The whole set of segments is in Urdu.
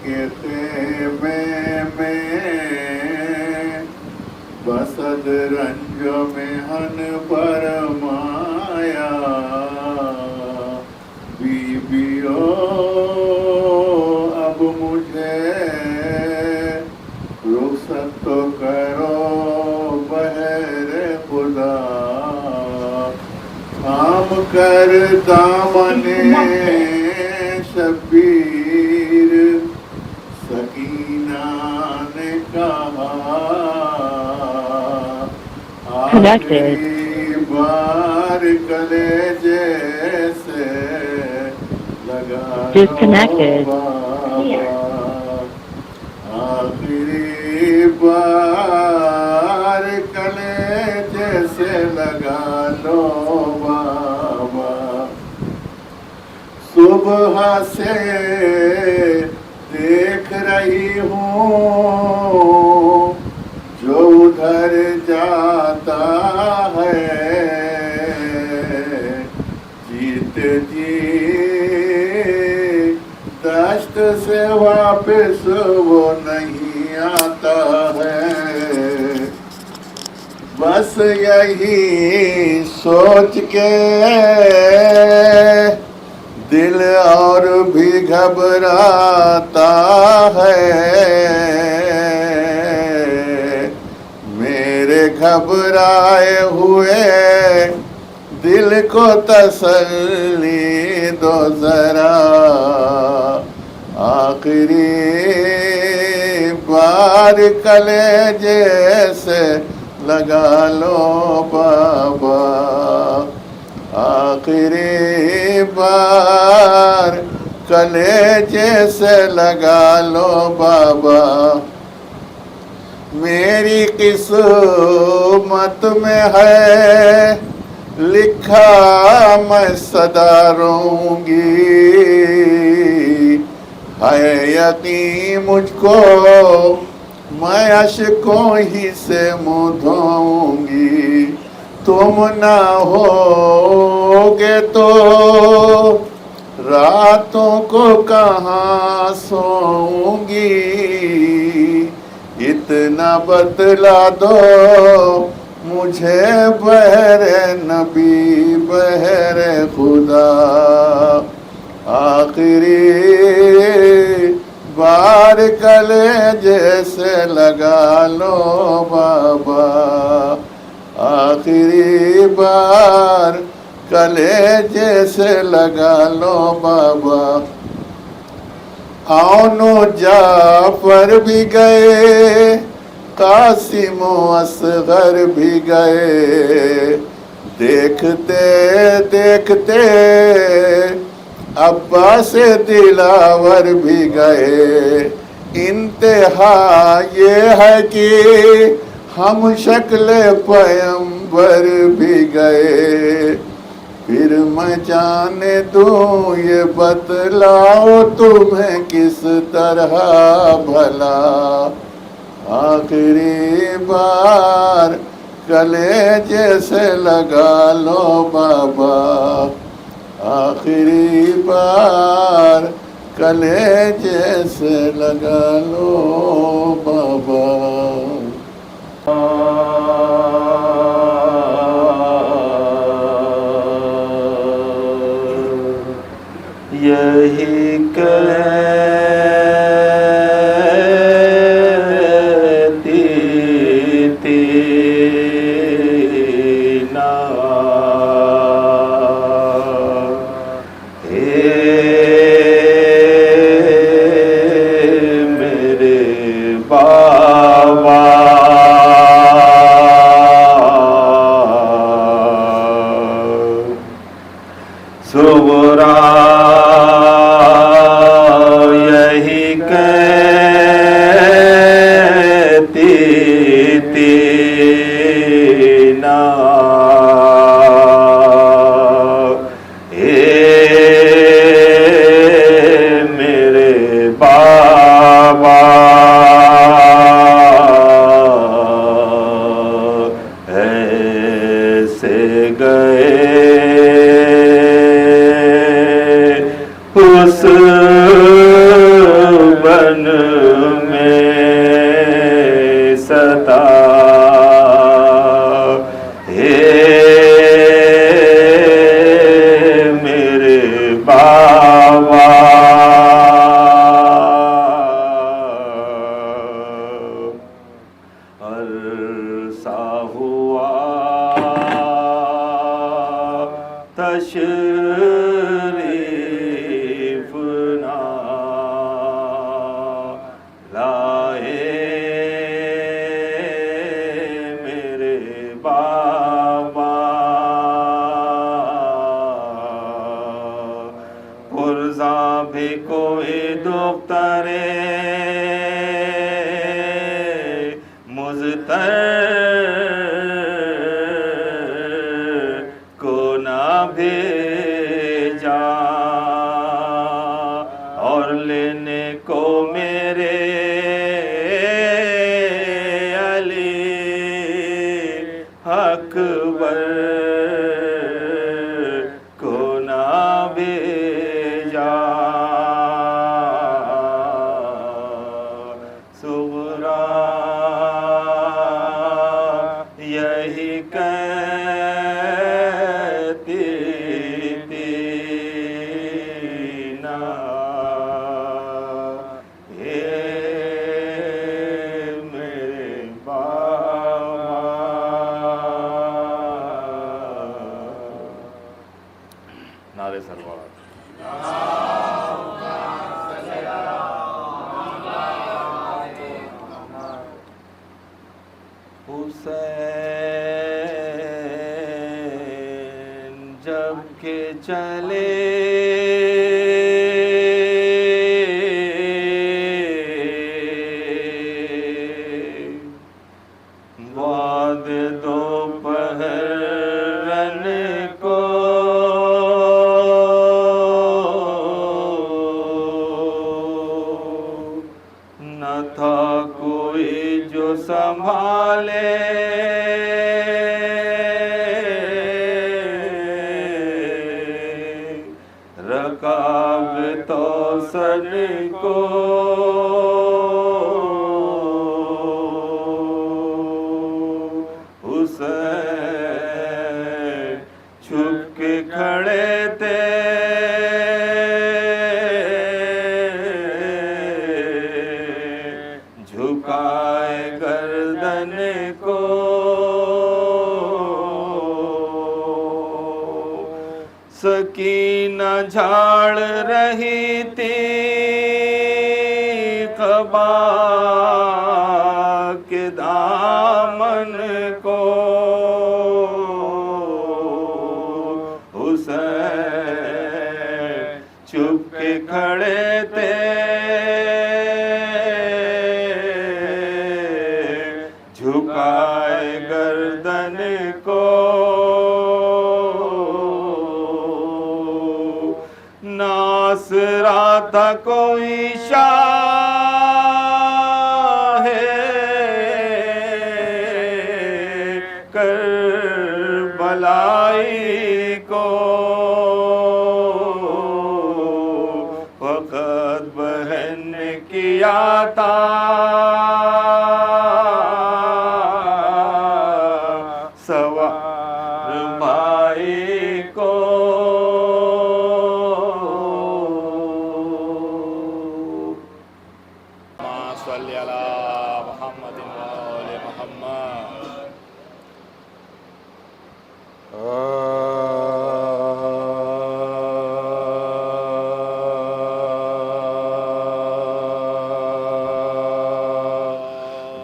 کے خیمے میں بسد رنج محن فرمایا بیویو اب مجھے رخصت تو کرو بہر خدا تھام کر دامن شبیر سکینہ نے کہا آخری بار کلیجے سے لگا لو بابا آخری بار کلیجے سے لگا لو بابا صبح سے دیکھ رہی ہوں جو ادھر جاتا ہے جیت جی دشت سے واپس وہ نہیں آتا ہے بس یہی سوچ کے دل اور بھی گھبراتا ہے میرے گھبرائے ہوئے دل کو تسلی دو ذرا آخری بار کلیجے سے لگا لو بابا آخری بار کلیجے سے لگا لو بابا میری قسمت میں ہے لکھا میں سدا روں گی ہے یقین مجھ کو میں اشکوں ہی سے منہ دھوؤں گی تم نہ ہوگے تو راتوں کو کہاں سوؤں گی اتنا بتلا دو مجھے بہر نبی بہر خدا آخری بار کلیجے سے لگا لو بابا آخری بار کلیجے سے لگا لو بابا عون و جعفر بھی گئے قاسم و اصغر بھی گئے دیکھتے دیکھتے عباس دلاور بھی گئے انتہا یہ ہے کہ ہم شکل پیمبر بھی گئے پھر میں جانے دوں یہ بتلاؤ تمہیں کس طرح بھلا آخری بار کلیجے سے لگا لو بابا آخری بار کلیجے سے لگا لو بابا یہی کہتی تھی نا میرے بابا صبرا اس بن بابا عرصہ ہوا تشریف نہ لائے میرے بابا پرزا بھی کوئی دختر مزتر کو نہ بھیجا اور لینے کو میرے علی اکبر کو نہ بھیجا صغرا یہی کہتی تھی نا اے میرے بابا نعرے سرور حسین جب کہ چلے بعد دوپہر رن کو نہ تھا کوئی جو سنبھالے رکاب تو سن کو حسین چھپ کے کھڑے تھے جھکائے گردن کو سکینہ جھاڑ رہی تھی قبا کے دامن کو حسین چھپ کے کھڑے تھے جھکائے گردن کو ناصرہ تھا کوئی شاہ کربلائی کو فقط بہن نے کیا تھا سوار بھائی کو صلی علی محمد و آل محمد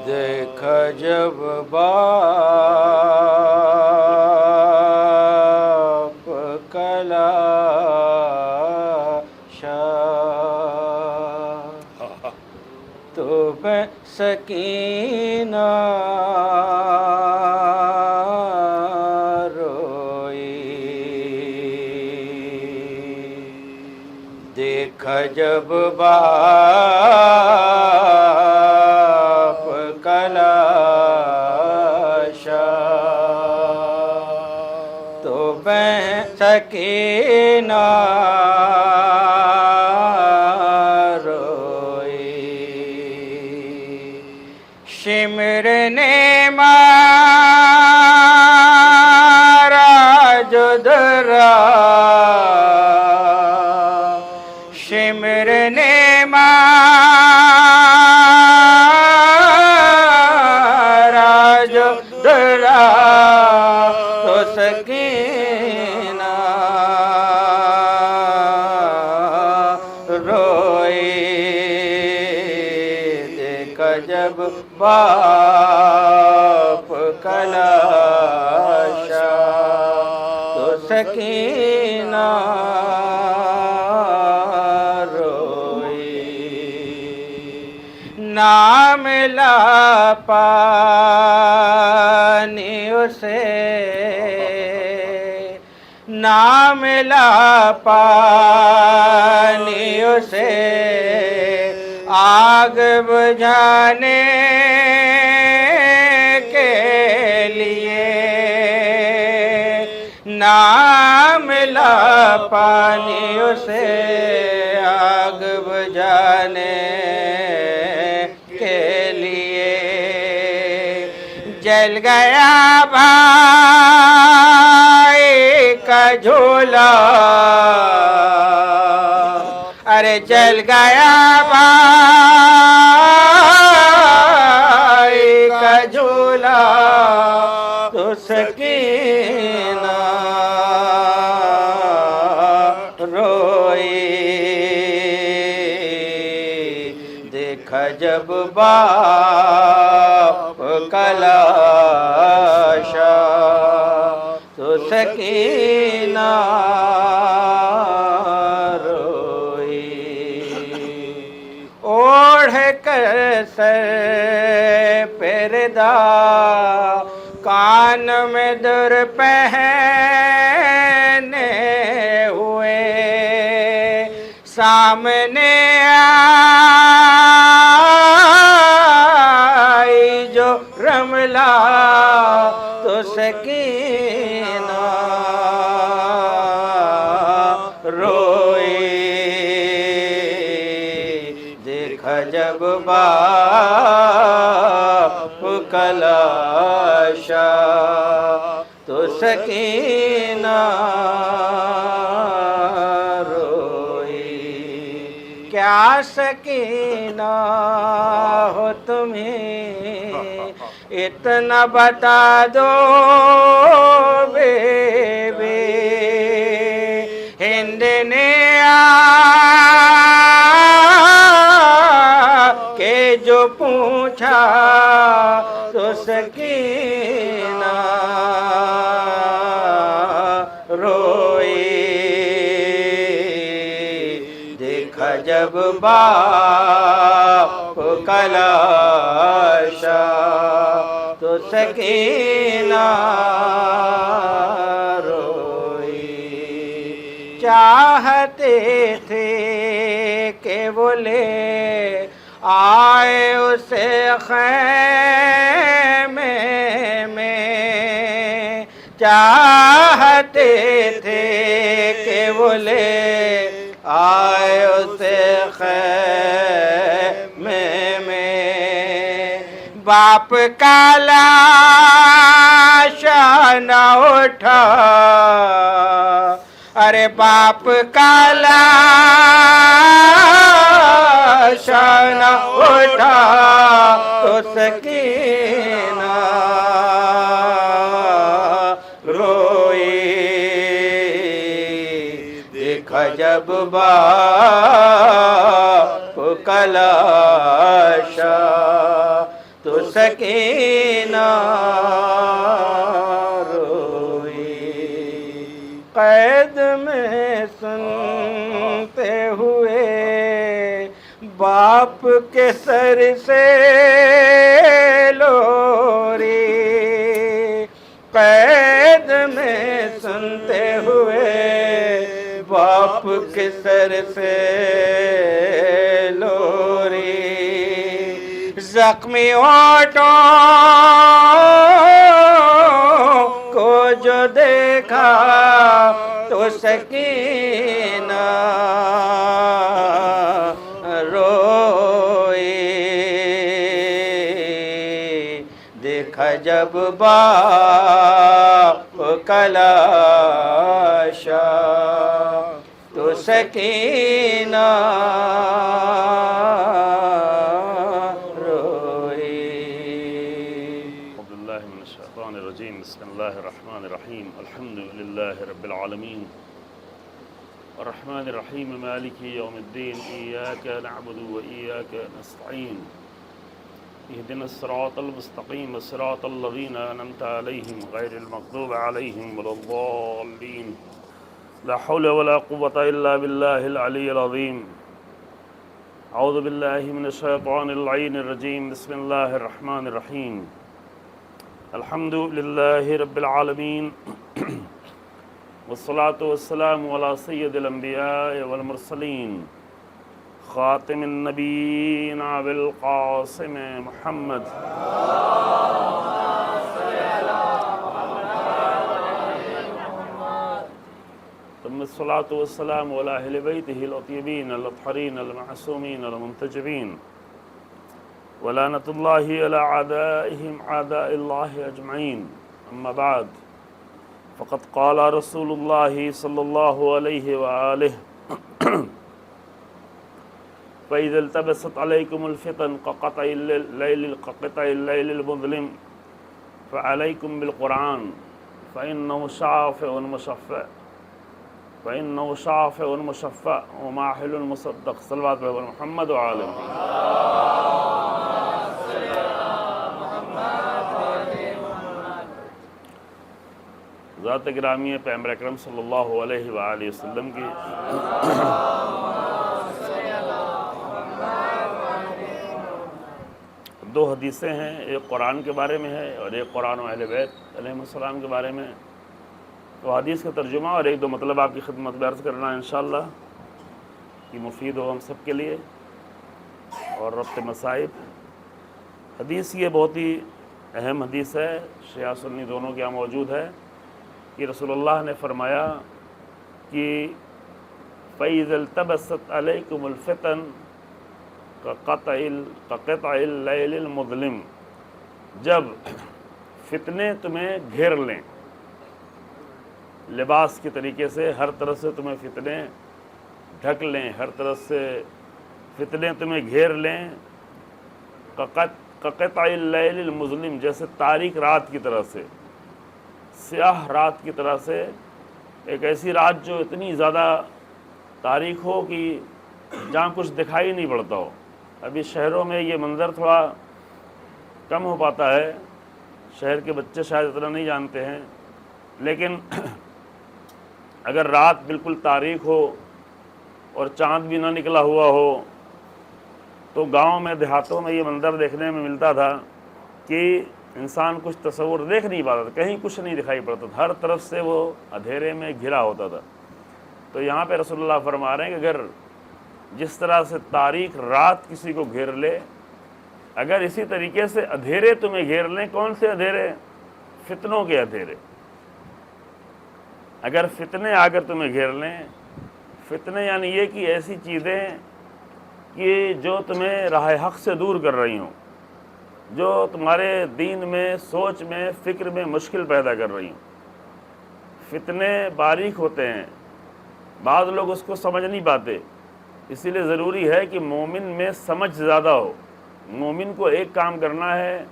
دیکھا جب باپ کلا تو میں سکینہ روئی دیکھا جب باپ کلاشا تو میں سکینہ شمر نے مارا جو درا جب باپ کا لاشا تو سکینہ نہ ملا پانی اسے، نہ ملا پانی اسے آگ بجھانے کے لیے، نہ ملا پانی اسے آگ بجھانے کے لیے، جل گیا بھائی کا جھولا، ارے جل گیا بھائی کا جھولا تو سکینہ روئی، دیکھا جب باپ کا لاشا تو سکینہ روئی، اوڑھ کر سر پردہ کان میں در پہنے ہوئے، سامنے آئی جو رملہ تو سکینہ روئی، دیکھا جب باپ کا لاشا تو سکینہ روئی، کیا سکینہ ہو تمہیں اتنا بتا دو بے بے، ہند نے آ کے جو پوچھا تو سکینہ روئی، دیکھا جب باپ کا لاشا تو سکینہ روئی، چاہتے تھے کہ وہ لے آئے اسے خیمے میں، چاہتے تھے کہ وہ لے آئے اسے خیمے میں، باپ کا لاشا نہ اٹھا، ارے باپ کا لاشا نہ اٹھا تو سکینہ روئی، دیکھا جب باپ کا لاشا تو سکینہ روئی، قید میں سنتے ہوئے باپ کے سر سے لوری، قید میں سنتے ہوئے باپ کے سر سے لوری، زخمی ہونٹوں کو جو دیکھا تو سکینہ روئی، دیکھا جب باپ کا لاشا تو سکینہ بسم اللہ الرحمن الرحیم الحمد للہ رب العالمین الرحمن الرحیم مالک یوم الدین ایاک نعبد و ایاک نستعین اهدنا الصراط المستقيم صراط الذين أنعمت عليهم غير المغضوب عليهم ولا الضالين. لا حول ولا قوة إلا بالله العلي العظيم. اعوذ باللہ من الشیطان اللعین الرجیم. بسم اللہ الرحمن الرحیم. الحمد للہ رب العالمین والصلاة والسلام علی سید الانبیاء والمرسلین خاتم النبیین بالقاسم محمد. ثم الصلاة والسلام على أهل بيته الأطيبين الأطهرين المعصومين المنتجبين ولعنة الله على أعدائهم أعداء الله أجمعين. أما بعد فقد قال رسول الله صلى الله عليه وآله فإذا التبست عليكم الفتن كقطع الليل المظلم فعليكم بالقرآن فإنه شافع مشفع فإنه شافع مشفع وماحل مصدق. صلوات محمد وعلى ذات گرامی پیغمبر اکرم صلی اللہ علیہ وآلہ وسلم کی دو حدیثیں ہیں، ایک قرآن کے بارے میں ہے اور ایک قرآن و اہل بیت علیہ السلام کے بارے میں. تو حدیث کا ترجمہ اور ایک دو مطلب آپ کی خدمت میں عرض کرنا ہے انشاءاللہ کہ مفید ہو ہم سب کے لیے اور ربط مصائب. حدیث یہ بہت ہی اہم حدیث ہے، شیعہ سنی دونوں کے یہاں موجود ہے کہ رسول اللہ نے فرمایا کہ فَإِذَا الْتَبَسَتْ عَلَيْكُمُ الْفِتَنُ كَقِطْعِ اللَّيْلِ الْمُظْلِمِ. جب فتنے تمہیں گھیر لیں لباس کے طریقے سے، ہر طرف سے تمہیں فتنے ڈھک لیں، ہر طرف سے فتنے تمہیں گھیر لیں، كَقِطْعِ اللَّيْلِ الْمُظْلِمِ، جیسے تاریک رات کی طرح سے، سیاہ رات کی طرح سے، ایک ایسی رات جو اتنی زیادہ تاریک ہو کہ جہاں کچھ دکھائی نہیں پڑتا ہو. ابھی شہروں میں یہ منظر تھوڑا کم ہو پاتا ہے، شہر کے بچے شاید اتنا نہیں جانتے ہیں، لیکن اگر رات بالکل تاریک ہو اور چاند بھی نہ نکلا ہوا ہو تو گاؤں میں دیہاتوں میں یہ منظر دیکھنے میں ملتا تھا کہ انسان کچھ تصور دیکھ نہیں پاتا تھا، کہیں کچھ نہیں دکھائی پڑتا تھا، ہر طرف سے وہ اندھیرے میں گھرا ہوتا تھا. تو یہاں پہ رسول اللہ فرما رہے ہیں کہ اگر جس طرح سے تاریک رات کسی کو گھیر لے، اگر اسی طریقے سے اندھیرے تمہیں گھیر لیں. کون سے اندھیرے؟ فتنوں کے اندھیرے. اگر فتنے آ کر تمہیں گھیر لیں، فتنے یعنی یہ کہ ایسی چیزیں کہ جو تمہیں راہ حق سے دور کر رہی ہوں، جو تمہارے دین میں، سوچ میں، فکر میں مشکل پیدا کر رہی ہوں. فتنے باریک ہوتے ہیں، بعض لوگ اس کو سمجھ نہیں پاتے، اسی لیے ضروری ہے کہ مومن میں سمجھ زیادہ ہو. مومن کو ایک کام کرنا ہے،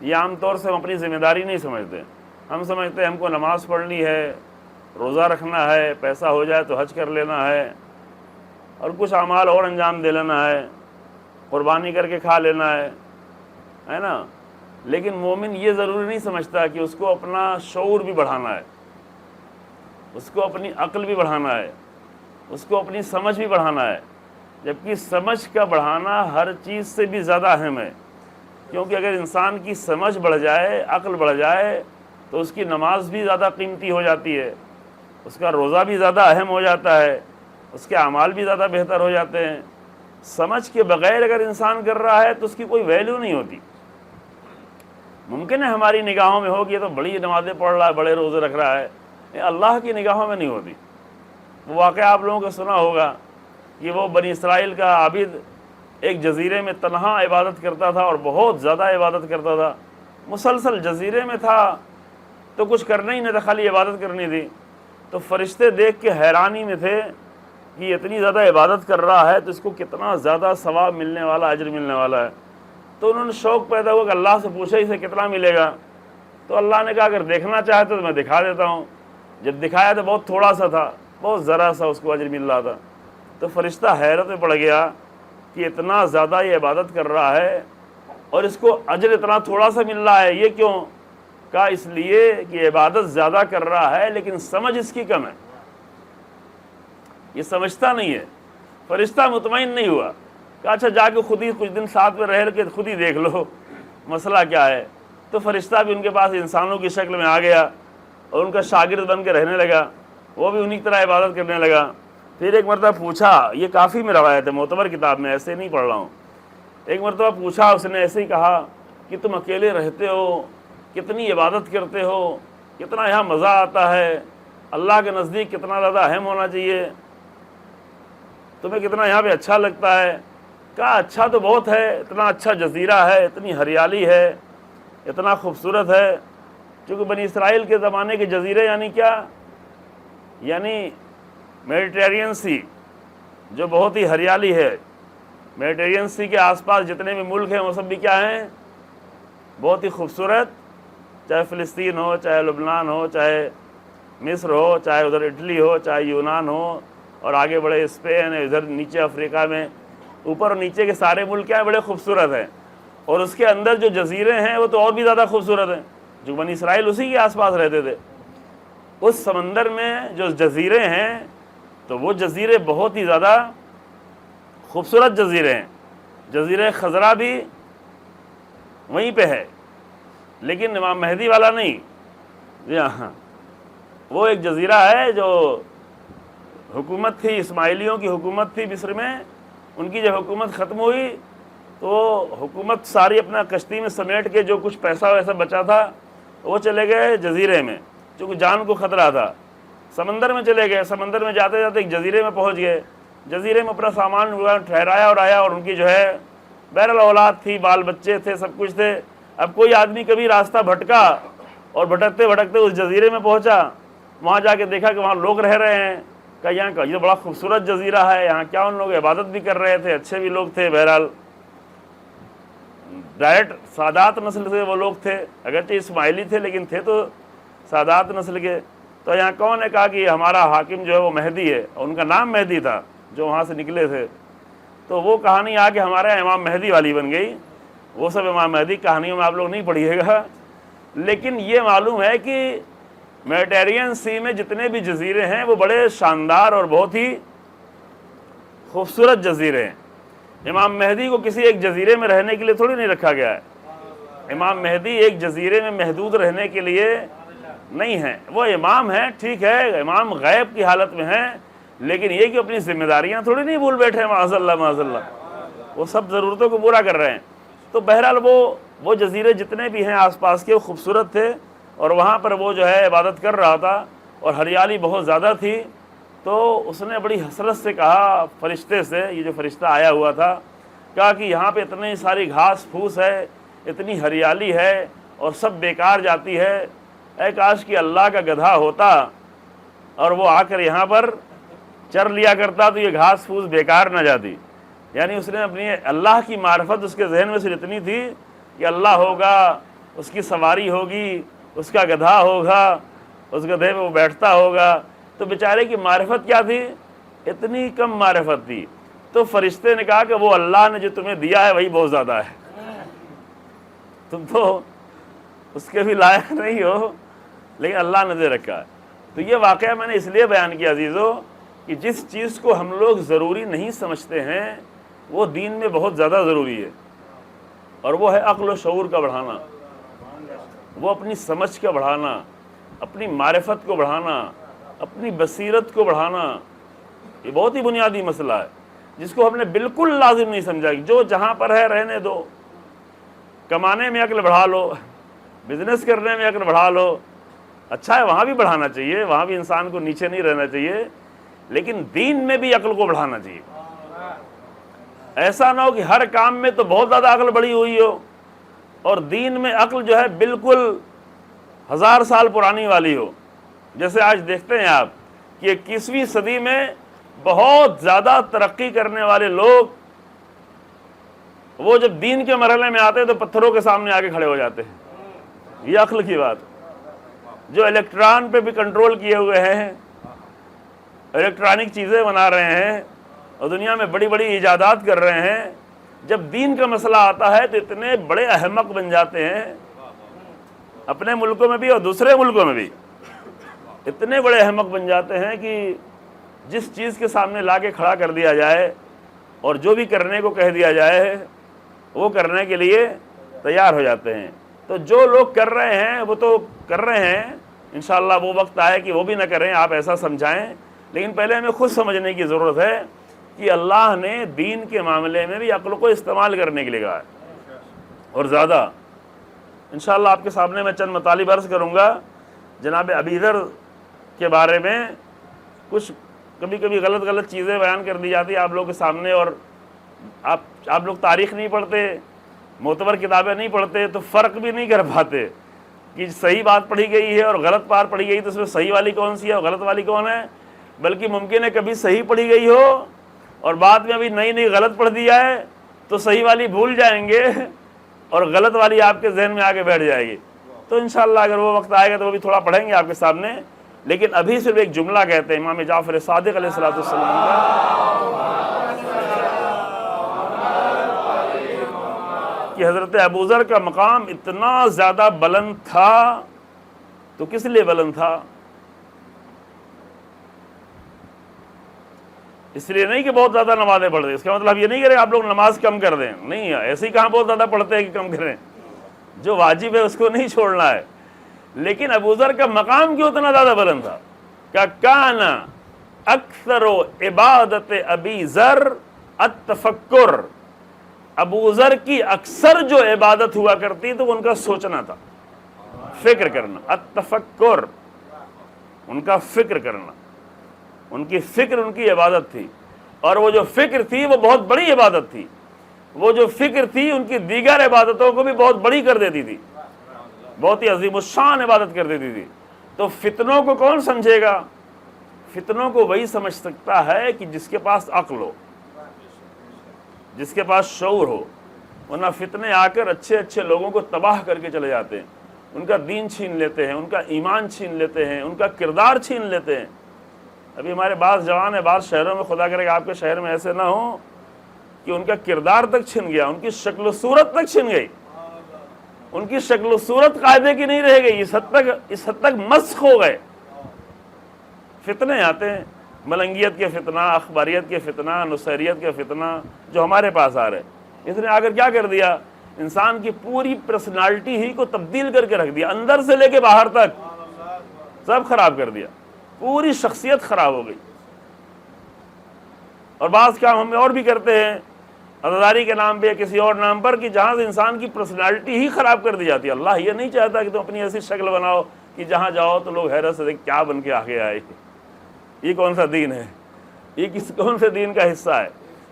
یہ عام طور سے ہم اپنی ذمہ داری نہیں سمجھتے. ہم سمجھتے ہیں ہم کو نماز پڑھنی ہے، روزہ رکھنا ہے، پیسہ ہو جائے تو حج کر لینا ہے اور کچھ اعمال اور انجام دے لینا ہے، قربانی کر کے کھا لینا ہے نا. لیکن مومن یہ ضروری نہیں سمجھتا کہ اس کو اپنا شعور بھی بڑھانا ہے، اس کو اپنی عقل بھی بڑھانا ہے، اس کو اپنی سمجھ بھی بڑھانا ہے. جبکہ سمجھ کا بڑھانا ہر چیز سے بھی زیادہ اہم ہے، کیونکہ اگر انسان کی سمجھ بڑھ جائے، عقل بڑھ جائے تو اس کی نماز بھی زیادہ قیمتی ہو جاتی ہے، اس کا روزہ بھی زیادہ اہم ہو جاتا ہے، اس کے اعمال بھی زیادہ بہتر ہو جاتے ہیں. سمجھ کے بغیر اگر انسان کر رہا ہے تو اس کی کوئی ویلیو نہیں ہوتی. ممکن ہے ہماری نگاہوں میں ہو کہ یہ تو بڑی نمازیں پڑھ رہا ہے، بڑے روزے رکھ رہا ہے، اللہ کی نگاہوں میں نہیں ہوتی. وہ واقعہ آپ لوگوں کو سنا ہوگا کہ وہ بنی اسرائیل کا عابد ایک جزیرے میں تنہا عبادت کرتا تھا اور بہت زیادہ عبادت کرتا تھا. مسلسل جزیرے میں تھا تو کچھ کرنا ہی نہیں تھا، خالی عبادت کرنی تھی. تو فرشتے دیکھ کے حیرانی میں تھے کہ یہ اتنی زیادہ عبادت کر رہا ہے تو اس کو کتنا زیادہ ثواب ملنے والا، اجر ملنے والا ہے. تو انہوں نے شوق پیدا ہوا کہ اللہ سے پوچھا اسے کتنا ملے گا. تو اللہ نے کہا اگر دیکھنا چاہتے تو میں دکھا دیتا ہوں. جب دکھایا تو بہت تھوڑا سا تھا، بہت ذرا سا اس کو اجر مل رہا تھا. تو فرشتہ حیرت میں پڑ گیا کہ اتنا زیادہ یہ عبادت کر رہا ہے اور اس کو اجر اتنا تھوڑا سا مل رہا ہے، یہ کیوں؟ کہا اس لیے کہ عبادت زیادہ کر رہا ہے لیکن سمجھ اس کی کم ہے، یہ سمجھتا نہیں ہے۔ فرشتہ مطمئن نہیں ہوا، کہا اچھا جا کے خود ہی کچھ دن ساتھ میں رہ کے خود ہی دیکھ لو مسئلہ کیا ہے۔ تو فرشتہ بھی ان کے پاس انسانوں کی شکل میں آ گیا اور ان کا شاگرد بن کے رہنے لگا، وہ بھی انہی کی طرح عبادت کرنے لگا۔ پھر ایک مرتبہ پوچھا، یہ کافی میں روایت ہے، معتبر کتاب میں، ایسے نہیں پڑھ رہا ہوں۔ ایک مرتبہ پوچھا اس نے، ایسے ہی کہا کہ تم اکیلے رہتے ہو، کتنی عبادت کرتے ہو، کتنا یہاں مزہ آتا ہے، اللہ کے نزدیک کتنا زیادہ اہم ہونا چاہیے، تمہیں کتنا یہاں پہ اچھا لگتا ہے۔ کہا اچھا تو بہت ہے، اتنا اچھا جزیرہ ہے، اتنی ہریالی ہے، اتنا خوبصورت ہے۔ چونکہ بنی اسرائیل کے زمانے کے جزیرے یعنی کیا؟ یعنی میڈیٹرینین سی، جو بہت ہی ہریالی ہے۔ میڈیٹرینین سی کے آس پاس جتنے بھی ملک ہیں وہ سب بھی کیا ہیں؟ بہت ہی خوبصورت، چاہے فلسطین ہو، چاہے لبنان ہو، چاہے مصر ہو، چاہے ادھر اٹلی ہو، چاہے یونان ہو، اور آگے بڑے اسپین ہے، ادھر نیچے افریقہ میں، اوپر اور نیچے کے سارے ملک کیا ہیں؟ بڑے خوبصورت ہیں۔ اور اس کے اندر جو جزیرے ہیں وہ تو اور بھی زیادہ خوبصورت ہیں، جو بنی اسرائیل اسی کے آس پاس رہتے تھے۔ اس سمندر میں جو جزیرے ہیں تو وہ جزیرے بہت ہی زیادہ خوبصورت جزیرے ہیں۔ جزیرہ خضرا بھی وہیں پہ ہے، لیکن امام مہدی والا نہیں۔ جی ہاں، وہ ایک جزیرہ ہے جو حکومت تھی، اسماعیلیوں کی حکومت تھی مصر میں، ان کی جب حکومت ختم ہوئی تو حکومت ساری اپنا کشتی میں سمیٹ کے جو کچھ پیسہ ویسا بچا تھا وہ چلے گئے جزیرے میں، چونکہ جان کو خطرہ تھا۔ سمندر میں چلے گئے، سمندر میں جاتے جاتے ایک جزیرے میں پہنچ گئے، جزیرے میں اپنا سامان ٹھہرایا اور آیا، اور ان کی جو ہے بہرحال اولاد تھی، بال بچے تھے، سب کچھ تھے۔ اب کوئی آدمی کبھی راستہ بھٹکا اور بھٹکتے بھٹکتے اس جزیرے میں پہنچا، وہاں جا کے دیکھا کہ وہاں لوگ رہ رہے ہیں، کہ یہاں کا یہ بڑا خوبصورت جزیرہ ہے، یہاں کیا ان لوگ عبادت بھی کر رہے تھے، اچھے بھی لوگ تھے، بہرحال ڈائریکٹ سادات نسل سے وہ لوگ تھے، اگرچہ اسماعیلی تھے لیکن تھے تو سادات نسل کے۔ تو یہاں کون نے کہا کہ ہمارا حاکم جو ہے وہ مہدی ہے، اور ان کا نام مہدی تھا جو وہاں سے نکلے تھے۔ تو وہ کہانی آ کے ہمارے امام مہدی والی بن گئی۔ وہ سب امام مہدی کہانیوں میں آپ لوگ نہیں پڑھیے گا، لیکن یہ معلوم ہے کہ میڈیٹرینین سی میں جتنے بھی جزیرے ہیں وہ بڑے شاندار اور بہت ہی خوبصورت جزیرے ہیں۔ امام مہدی کو کسی ایک جزیرے میں رہنے کے لیے تھوڑی نہیں رکھا گیا ہے۔ امام مہدی ایک جزیرے میں محدود رہنے کے لیے نہیں ہیں، وہ امام ہیں، ٹھیک ہے، امام غیب کی حالت میں ہیں، لیکن یہ کہ اپنی ذمہ داریاں تھوڑی نہیں بھول بیٹھے ہیں، معاذ اللہ معاذ اللہ، وہ سب ضرورتوں کو پورا کر رہے ہیں۔ تو بہرحال وہ جزیرے جتنے بھی ہیں آس پاس کے وہ خوبصورت تھے، اور وہاں پر وہ جو ہے عبادت کر رہا تھا، اور ہریالی بہت زیادہ تھی۔ تو اس نے بڑی حسرت سے کہا فرشتے سے، یہ جو فرشتہ آیا ہوا تھا، کہا کہ یہاں پہ اتنی ساری گھاس پھوس ہے، اتنی ہریالی ہے، اور سب بیکار جاتی ہے، اے کاش کہ اللہ کا گدھا ہوتا اور وہ آ کر یہاں پر چر لیا کرتا تو یہ گھاس پھوس بیکار نہ جاتی۔ یعنی اس نے اپنی اللہ کی معرفت اس کے ذہن میں سے اتنی تھی کہ اللہ ہوگا، اس کی سواری ہوگی، اس کا گدھا ہوگا، اس گدھے پہ وہ بیٹھتا ہوگا، تو بیچارے کی معرفت کیا تھی؟ اتنی کم معرفت تھی۔ تو فرشتے نے کہا کہ وہ اللہ نے جو تمہیں دیا ہے وہی بہت زیادہ ہے، تم تو اس کے بھی لائق نہیں ہو، لیکن اللہ نے دے رکھا ہے۔ تو یہ واقعہ میں نے اس لیے بیان کیا عزیزو کہ جس چیز کو ہم لوگ ضروری نہیں سمجھتے ہیں وہ دین میں بہت زیادہ ضروری ہے، اور وہ ہے عقل و شعور کا بڑھانا، وہ اپنی سمجھ کا بڑھانا، اپنی معرفت کو بڑھانا، اپنی بصیرت کو بڑھانا۔ یہ بہت ہی بنیادی مسئلہ ہے جس کو ہم نے بالکل لازم نہیں سمجھا کہ جو جہاں پر ہے رہنے دو، کمانے میں عقل بڑھا لو، بزنس کرنے میں عقل بڑھا لو، اچھا ہے وہاں بھی بڑھانا چاہیے، وہاں بھی انسان کو نیچے نہیں رہنا چاہیے، لیکن دین میں بھی عقل کو بڑھانا چاہیے۔ ایسا نہ ہو کہ ہر کام میں تو بہت زیادہ عقل بڑھی ہوئی ہو اور دین میں عقل جو ہے بالکل 1000 سال پرانی والی ہو۔ جیسے آج دیکھتے ہیں آپ کہ 21ویں صدی میں بہت زیادہ ترقی کرنے والے لوگ، وہ جب دین کے مرحلے میں آتے ہیں تو پتھروں کے سامنے آگے کھڑے ہو جاتے ہیں۔ یہ عقل کی بات، جو الیکٹران پہ بھی کنٹرول کیے ہوئے ہیں، الیکٹرانک چیزیں بنا رہے ہیں اور دنیا میں بڑی بڑی ایجادات کر رہے ہیں، جب دین کا مسئلہ آتا ہے تو اتنے بڑے احمق بن جاتے ہیں، اپنے ملکوں میں بھی اور دوسرے ملکوں میں بھی اتنے بڑے احمق بن جاتے ہیں کہ جس چیز کے سامنے لا کے کھڑا کر دیا جائے اور جو بھی کرنے کو کہہ دیا جائے وہ کرنے کے لیے تیار ہو جاتے ہیں۔ تو جو لوگ کر رہے ہیں وہ تو کر رہے ہیں، انشاءاللہ وہ وقت آئے کہ وہ بھی نہ کریں، آپ ایسا سمجھائیں، لیکن پہلے ہمیں خود سمجھنے کی ضرورت ہے کہ اللہ نے دین کے معاملے میں بھی عقل کو استعمال کرنے کے لیے کہا ہے، اور زیادہ۔ انشاءاللہ آپ کے سامنے میں چند مطالب عرض کروں گا۔ جناب ابی ذر کے بارے میں کچھ کبھی کبھی غلط چیزیں بیان کر دی جاتی آپ لوگوں کے سامنے، اور آپ لوگ تاریخ نہیں پڑھتے، معتبر کتابیں نہیں پڑھتے، تو فرق بھی نہیں کر پاتے کہ صحیح بات پڑھی گئی ہے اور غلط بات پڑھی گئی تو اس میں صحیح والی کون سی ہے اور غلط والی کون ہے۔ بلکہ ممکن ہے کبھی صحیح پڑھی گئی ہو اور بعد میں ابھی نئی غلط پڑھ دیا ہے تو صحیح والی بھول جائیں گے اور غلط والی آپ کے ذہن میں آگے بیٹھ جائے گی۔ تو انشاءاللہ اگر وہ وقت آئے گا تو وہ بھی تھوڑا پڑھیں گے آپ کے سامنے، لیکن ابھی صرف ایک جملہ کہتے ہیں امام جعفر صادق علیہ الصلوۃ والسلام کا کہ حضرت ابوذر کا مقام اتنا زیادہ بلند تھا، تو کس لیے بلند تھا؟ اس لیے نہیں کہ بہت زیادہ نمازیں پڑھتے، اس کا مطلب یہ نہیں کہ آپ لوگ نماز کم کر دیں، نہیں، ایسے ہی کہاں بہت زیادہ پڑھتے ہیں کہ کم کریں، جو واجب ہے اس کو نہیں چھوڑنا ہے۔ لیکن ابوذر کا مقام کیوں اتنا زیادہ بلند تھا؟ کہ کان اکثر عبادت ابی ذر التفکر، ابوذر کی اکثر جو عبادت ہوا کرتی تو ان کا سوچنا تھا، فکر کرنا، التفکر، ان کا فکر کرنا، ان کی فکر ان کی عبادت تھی، اور وہ جو فکر تھی وہ بہت بڑی عبادت تھی، وہ جو فکر تھی ان کی دیگر عبادتوں کو بھی بہت بڑی کر دیتی تھی، بہت ہی عظیم الشان عبادت کر دیتی تھی۔ تو فتنوں کو کون سمجھے گا؟ فتنوں کو وہی سمجھ سکتا ہے کہ جس کے پاس عقل ہو، جس کے پاس شعور ہو، ورنہ فتنے آ کر اچھے لوگوں کو تباہ کر کے چلے جاتے ہیں، ان کا دین چھین لیتے ہیں، ان کا ایمان چھین لیتے ہیں، ان کا کردار چھین لیتے ہیں۔ ابھی ہمارے بعض جوان ہیں بعض شہروں میں، خدا کرے کہ آپ کے شہر میں ایسے نہ ہوں کہ ان کا کردار تک چھن گیا، ان کی شکل و صورت تک چھن گئی، ان کی شکل و صورت قاعدے کی نہیں رہ گئی، اس حد تک مسخ ہو گئے۔ فتنے آتے ہیں، ملنگیت کے فتنہ، اخباریت کے فتنہ، نصیریت کے فتنہ جو ہمارے پاس آ رہے ہیں، اس نے آ کر کیا کر دیا؟ انسان کی پوری پرسنالٹی ہی کو تبدیل کر کے رکھ دیا، اندر سے لے کے باہر تک سب خراب کر دیا، پوری شخصیت خراب ہو گئی۔ اور بعض کام ہم اور بھی کرتے ہیں عزاداری کے نام پہ یا کسی اور نام پر، کہ جہاں سے انسان کی پرسنالٹی ہی خراب کر دی جاتی ہے۔ اللہ یہ نہیں چاہتا کہ تم اپنی ایسی شکل بناؤ کہ جہاں جاؤ تو لوگ حیرت سے دیکھ کیا بن کے آگے آئے، یہ کون سا دین ہے، یہ کون سے دین کا حصہ ہے؟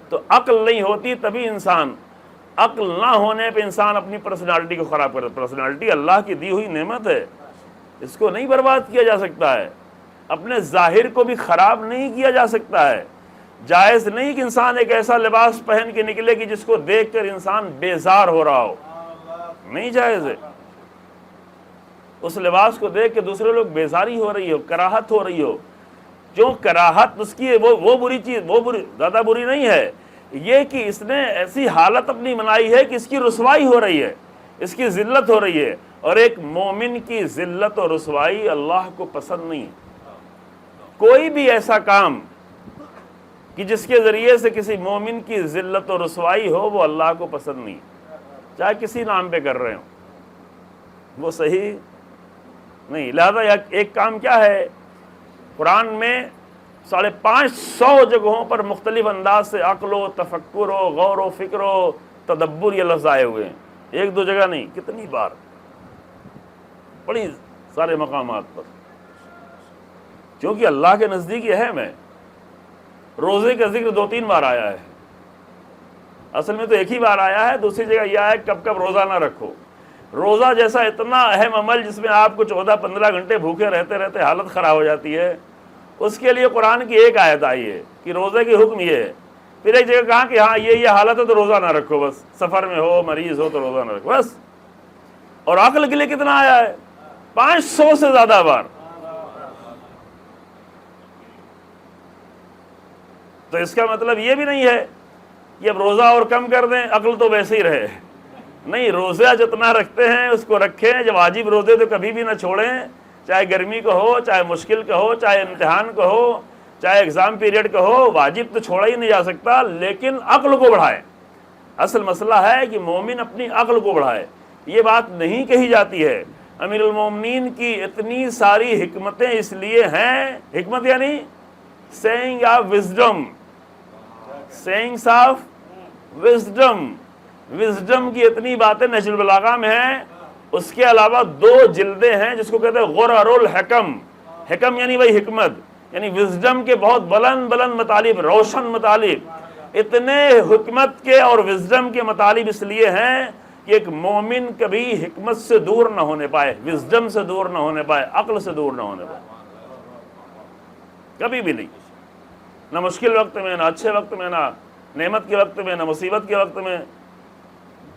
تو عقل نہیں ہوتی تبھی انسان، عقل نہ ہونے پہ انسان اپنی پرسنالٹی کو خراب کرتا ہے۔ پرسنالٹی اللہ کی دی ہوئی نعمت ہے، اس کو نہیں برباد کیا جا سکتا ہے، اپنے ظاہر کو بھی خراب نہیں کیا جا سکتا ہے۔ جائز نہیں کہ انسان ایک ایسا لباس پہن کے نکلے کہ جس کو دیکھ کر انسان بیزار ہو رہا ہو، نہیں جائز ہے۔ اس لباس کو دیکھ کے دوسرے لوگ بیزاری ہو رہی ہو، کراہت ہو رہی ہو، جو کراہت اس کی وہ بری چیز، وہ بری زیادہ بری نہیں ہے، یہ کہ اس نے ایسی حالت اپنی بنائی ہے کہ اس کی رسوائی ہو رہی ہے، اس کی ذلت ہو رہی ہے، اور ایک مومن کی ذلت اور رسوائی اللہ کو پسند نہیں۔ کوئی بھی ایسا کام کہ جس کے ذریعے سے کسی مومن کی ذلت و رسوائی ہو وہ اللہ کو پسند نہیں، چاہے کسی نام پہ کر رہے ہوں، وہ صحیح نہیں۔ لہذا ایک کام کیا ہے، قرآن میں 550 جگہوں پر مختلف انداز سے عقل و تفکر و غور و فکر و تدبر یہ لفظ آئے ہوئے ہیں، ایک دو جگہ نہیں، کتنی بار، بڑی سارے مقامات پر، کیونکہ اللہ کے نزدیک یہ اہم ہے۔ روزے کا ذکر 2-3 بار آیا ہے، اصل میں تو ایک ہی بار آیا ہے، دوسری جگہ یہ ہے کب کب روزہ نہ رکھو۔ روزہ جیسا اتنا اہم عمل جس میں آپ کو 14-15 گھنٹے بھوکے رہتے رہتے حالت خراب ہو جاتی ہے، اس کے لیے قرآن کی ایک آیت آئی ہے کہ روزے کی حکم یہ ہے، پھر ایک جگہ کہا کہ ہاں یہ حالت ہے تو روزہ نہ رکھو، بس سفر میں ہو، مریض ہو تو روزہ نہ رکھو بس۔ اور عقل کے لیے کتنا آیا ہے؟ 500 سے زیادہ بار۔ تو اس کا مطلب یہ بھی نہیں ہے کہ اب روزہ اور کم کر دیں، عقل تو ویسے ہی رہے. نہیں، روزہ جتنا رکھتے ہیں اس کو رکھیں. جب واجب روزے تو کبھی بھی نہ چھوڑیں، چاہے گرمی کا ہو، چاہے مشکل کا ہو، چاہے امتحان کا ہو، چاہے ایگزام پیریڈ کا ہو. واجب تو چھوڑا ہی نہیں جا سکتا، لیکن عقل کو بڑھائیں. اصل مسئلہ ہے کہ مومن اپنی عقل کو بڑھائے. یہ بات نہیں کہی جاتی ہے. امیر المومنین کی اتنی ساری حکمتیں اس لیے ہیں، حکمت یعنی saying of wisdom, sayings of wisdom. Wisdom کی اتنی باتیں نہج البلاغہ میں ہیں. اس کے علاوہ 2 جلدیں ہیں جس کو کہتے ہیں غرر الحکم. حکم یعنی وہی حکمت، یعنی وزڈم کے بہت بلند بلند مطالب، روشن مطالب. اتنے حکمت کے اور وزڈم کے مطالب اس لیے ہیں کہ ایک مومن کبھی حکمت سے دور نہ ہونے پائے، وزڈم سے دور نہ ہونے پائے، عقل سے دور نہ ہونے پائے، کبھی بھی نہیں. نہ مشکل وقت میں، نہ اچھے وقت میں، نہ نعمت کے وقت میں، نہ مصیبت کے وقت میں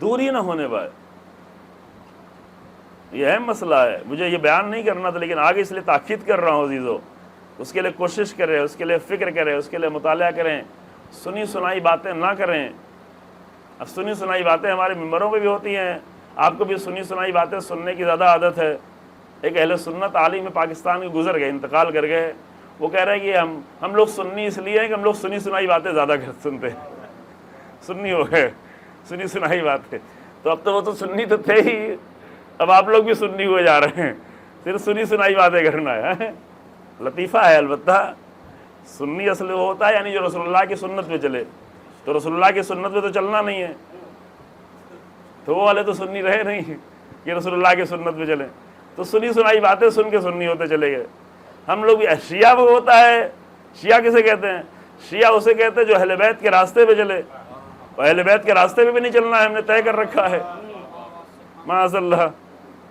دوری نہ ہونے پائے. یہ اہم مسئلہ ہے. مجھے یہ بیان نہیں کرنا تھا، لیکن آگے اس لیے تاکید کر رہا ہوں عزیزو. اس کے لیے کوشش کریں، اس کے لیے فکر کریں، اس کے لیے مطالعہ کریں. سنی سنائی باتیں نہ کریں. اب سنی سنائی باتیں ہمارے ممبروں پہ بھی ہوتی ہیں. آپ کو بھی سنی سنائی باتیں سننے کی زیادہ عادت ہے. ایک اہل سنت عالم پاکستان کے گزر گئے، انتقال کر گئے. وہ کہہ رہے ہیں کہ ہم لوگ سنی اس لیے ہیں کہ ہم لوگ سنی سنائی باتیں زیادہ سنتے ہیں. سنی ہو گئے، سنی سنائی باتیں. تو اب تو وہ تو سنی تو تھے ہی، اب آپ لوگ بھی سنی ہوئے جا رہے ہیں. صرف سنی سنائی باتیں کرنا ہے. لطیفہ ہے البتہ. سنی اصل وہ ہوتا ہے یعنی جو رسول اللہ کی سنت پہ چلے. تو رسول اللہ کی سنت پہ تو چلنا نہیں ہے، تو وہ والے تو سنی رہے نہیں کہ رسول اللہ کی سنت پہ چلیں. تو سنی سنائی باتیں سن کے سنی ہوتے چلے گئے. ہم لوگ بھی شیعہ وہ ہوتا ہے. شیعہ کسے کہتے ہیں؟ شیعہ اسے کہتے ہیں جو اہل بیت کے راستے پہ چلے. اور اہل بیت کے راستے پہ بھی نہیں چلنا ہے، ہم نے طے کر رکھا ہے معاذ اللہ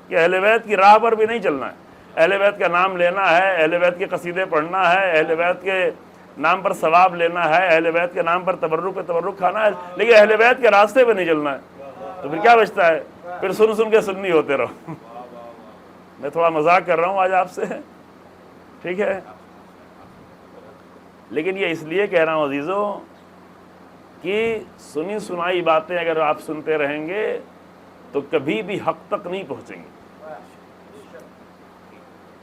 کہ اہل بیت کی راہ پر بھی نہیں چلنا ہے. اہل بیت کا نام لینا ہے، اہل بیت کے قصیدے پڑھنا ہے، اہل بیت کے نام پر ثواب لینا ہے، اہل بیت کے نام پر تبرک پہ تبرک کھانا ہے، لیکن اہل بیت کے راستے پہ نہیں چلنا ہے. تو پھر کیا بچتا ہے؟ پھر سن سن کے سنی ہوتے رہو. میں تھوڑا مذاق کر رہا ہوں آج آپ سے، ٹھیک ہے؟ لیکن یہ اس لیے کہہ رہا ہوں عزیزو کہ سنی سنائی باتیں اگر آپ سنتے رہیں گے تو کبھی بھی حق تک نہیں پہنچیں گے.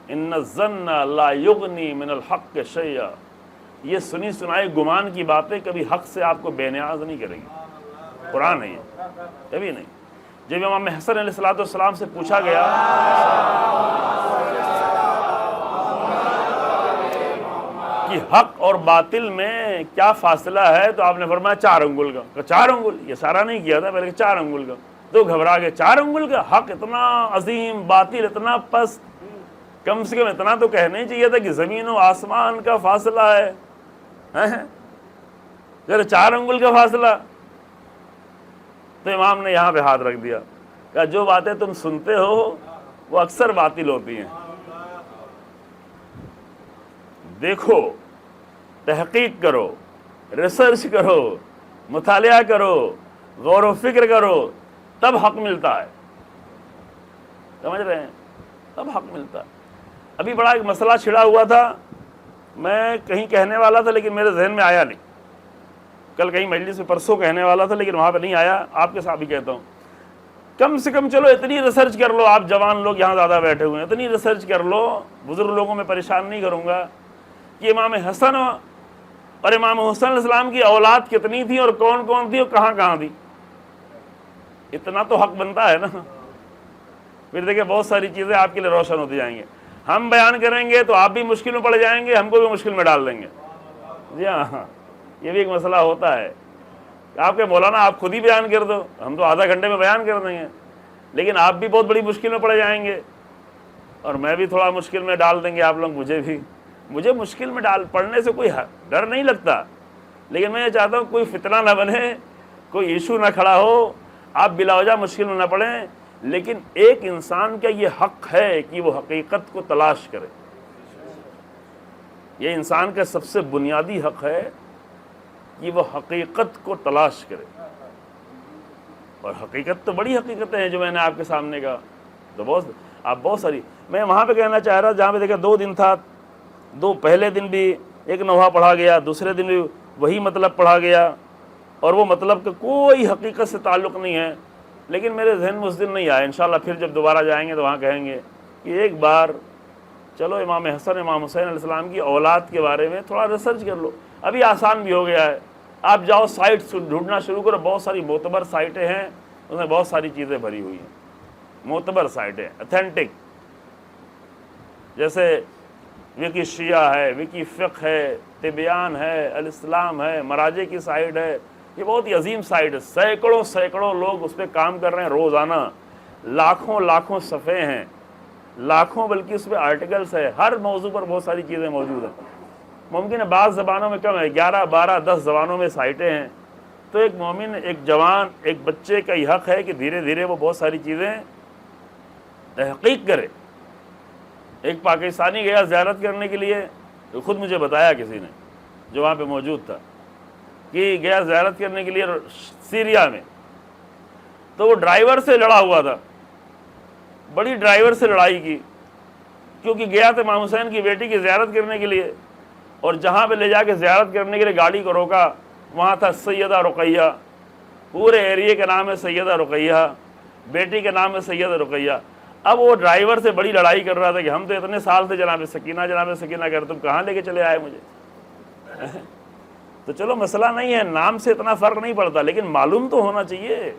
ان الظن لا یغنی من الحق شیئا. یہ سنی سنائی گمان کی باتیں کبھی حق سے آپ کو بے نیاز نہیں کریں گی. قرآن ہے یہ، کبھی نہیں. جب امام حسن علیہ السلام سے پوچھا گیا کہ حق اور باطل میں کیا فاصلہ ہے، تو آپ نے فرمایا 4 انگل کا. 4 انگل؟ یہ سارا نہیں کیا تھا پہلے، 4 انگل کا. تو گھبرا گئے. 4 انگل کا حق اتنا عظیم، باطل اتنا پست. کم سے کم اتنا تو کہنا ہی چاہیے تھا کہ زمین و آسمان کا فاصلہ ہے. ذرا 4 انگل کا فاصلہ. تو امام نے یہاں پہ ہاتھ رکھ دیا، کہا جو باتیں تم سنتے ہو وہ اکثر باطل ہوتی ہیں. دیکھو، تحقیق کرو، ریسرچ کرو، مطالعہ کرو، غور و فکر کرو، تب حق ملتا ہے. سمجھ رہے ہیں؟ تب حق ملتا ہے. ابھی بڑا ایک مسئلہ چھڑا ہوا تھا، میں کہیں کہنے والا تھا لیکن میرے ذہن میں آیا نہیں. کل کہیں مجلس میں پرسوں کہنے والا تھا لیکن وہاں پہ نہیں آیا. آپ کے ساتھ بھی کہتا ہوں، کم سے کم چلو اتنی ریسرچ کر لو. آپ جوان لوگ یہاں زیادہ بیٹھے ہوئے ہیں، اتنی ریسرچ کر لو. بزرگ لوگوں میں پریشان نہیں کروں گا کہ امام حسن اور امام حسین علیہ السلام کی اولاد کتنی تھی اور کون کون تھی اور کہاں کہاں تھی. اتنا تو حق بنتا ہے نا. پھر دیکھیں بہت ساری چیزیں آپ کے لیے روشن ہوتی جائیں گے. ہم بیان کریں گے تو آپ بھی مشکل میں پڑ جائیں گے، ہم کو بھی مشکل میں ڈال دیں گے. جی ہاں، یہ بھی ایک مسئلہ ہوتا ہے. آپ کے مولانا آپ خود ہی بیان کر دو، ہم تو آدھا گھنٹے میں بیان کر دیں گے، لیکن آپ بھی بہت بڑی مشکل میں پڑ جائیں گے اور میں بھی تھوڑا مشکل میں ڈال دیں گے آپ لوگ مجھے بھی. مجھے مشکل میں پڑنے سے کوئی ڈر نہیں لگتا، لیکن میں یہ چاہتا ہوں کوئی فتنہ نہ بنے، کوئی ایشو نہ کھڑا ہو، آپ بلا وجہ مشکل میں نہ پڑیں. لیکن ایک انسان کا یہ حق ہے کہ وہ حقیقت کو تلاش کرے. یہ انسان کا سب سے بنیادی حق ہے کہ وہ حقیقت کو تلاش کرے. اور حقیقت تو بڑی حقیقتیں ہیں جو میں نے آپ کے سامنے کہا. تو بہت ساری میں وہاں پہ کہنا چاہ رہا جہاں پہ دیکھا 2 دن تھا. پہلے دن بھی ایک نوحہ پڑھا گیا، دوسرے دن بھی وہی مطلب پڑھا گیا، اور وہ مطلب کہ کوئی حقیقت سے تعلق نہیں ہے، لیکن میرے ذہن میں اس دن نہیں آیا، انشاءاللہ پھر جب دوبارہ جائیں گے تو وہاں کہیں گے کہ ایک بار چلو امام حسن امام حسین علیہ السلام کی اولاد کے بارے میں تھوڑا ریسرچ کر لو۔ ابھی آسان بھی ہو گیا ہے، آپ جاؤ سائٹ ڈھونڈنا شروع کرو، بہت ساری معتبر سائٹیں ہیں، اس میں بہت ساری چیزیں بھری ہوئی ہیں، معتبر سائٹیں اتھینٹک، جیسے وکی شیعہ ہے، وکی فقہ ہے، تبیان ہے، الاسلام ہے، مراجع کی سائٹ ہے، یہ بہت ہی عظیم سائٹ ہے، سینکڑوں لوگ اس پہ کام کر رہے ہیں روزانہ، لاکھوں صفحے ہیں، لاکھوں بلکہ اس پہ آرٹیکلز ہے، ہر موضوع پر بہت ساری چیزیں موجود ہیں۔ ممکن ہے بعض زبانوں میں کم ہے، 11 12 10 زبانوں میں سائٹیں ہیں، تو ایک مومن، ایک جوان، ایک بچے کا یہ حق ہے کہ دھیرے دھیرے وہ بہت ساری چیزیں تحقیق کرے۔ ایک پاکستانی گیا زیارت کرنے کے لیے، خود مجھے بتایا کسی نے جو وہاں پہ موجود تھا، کہ گیا زیارت کرنے کے لیے سیریا میں، تو وہ ڈرائیور سے لڑا ہوا تھا، بڑی ڈرائیور سے لڑائی کی، کیونکہ گیا تھا امام حسین کی بیٹی کی زیارت کرنے کے لیے، اور جہاں پہ لے جا کے زیارت کرنے کے لیے گاڑی کو روکا وہاں تھا سیدہ رقیہ، پورے ایریے کا نام ہے سیدہ رقیہ، بیٹی کا نام ہے سیدہ رقیہ۔ اب وہ ڈرائیور سے بڑی لڑائی کر رہا تھا کہ ہم تو اتنے سال سے جناب سکینہ کر، تم کہاں لے کے چلے آئے مجھے؟ تو چلو مسئلہ نہیں ہے، نام سے اتنا فرق نہیں پڑتا، لیکن معلوم تو ہونا چاہیے،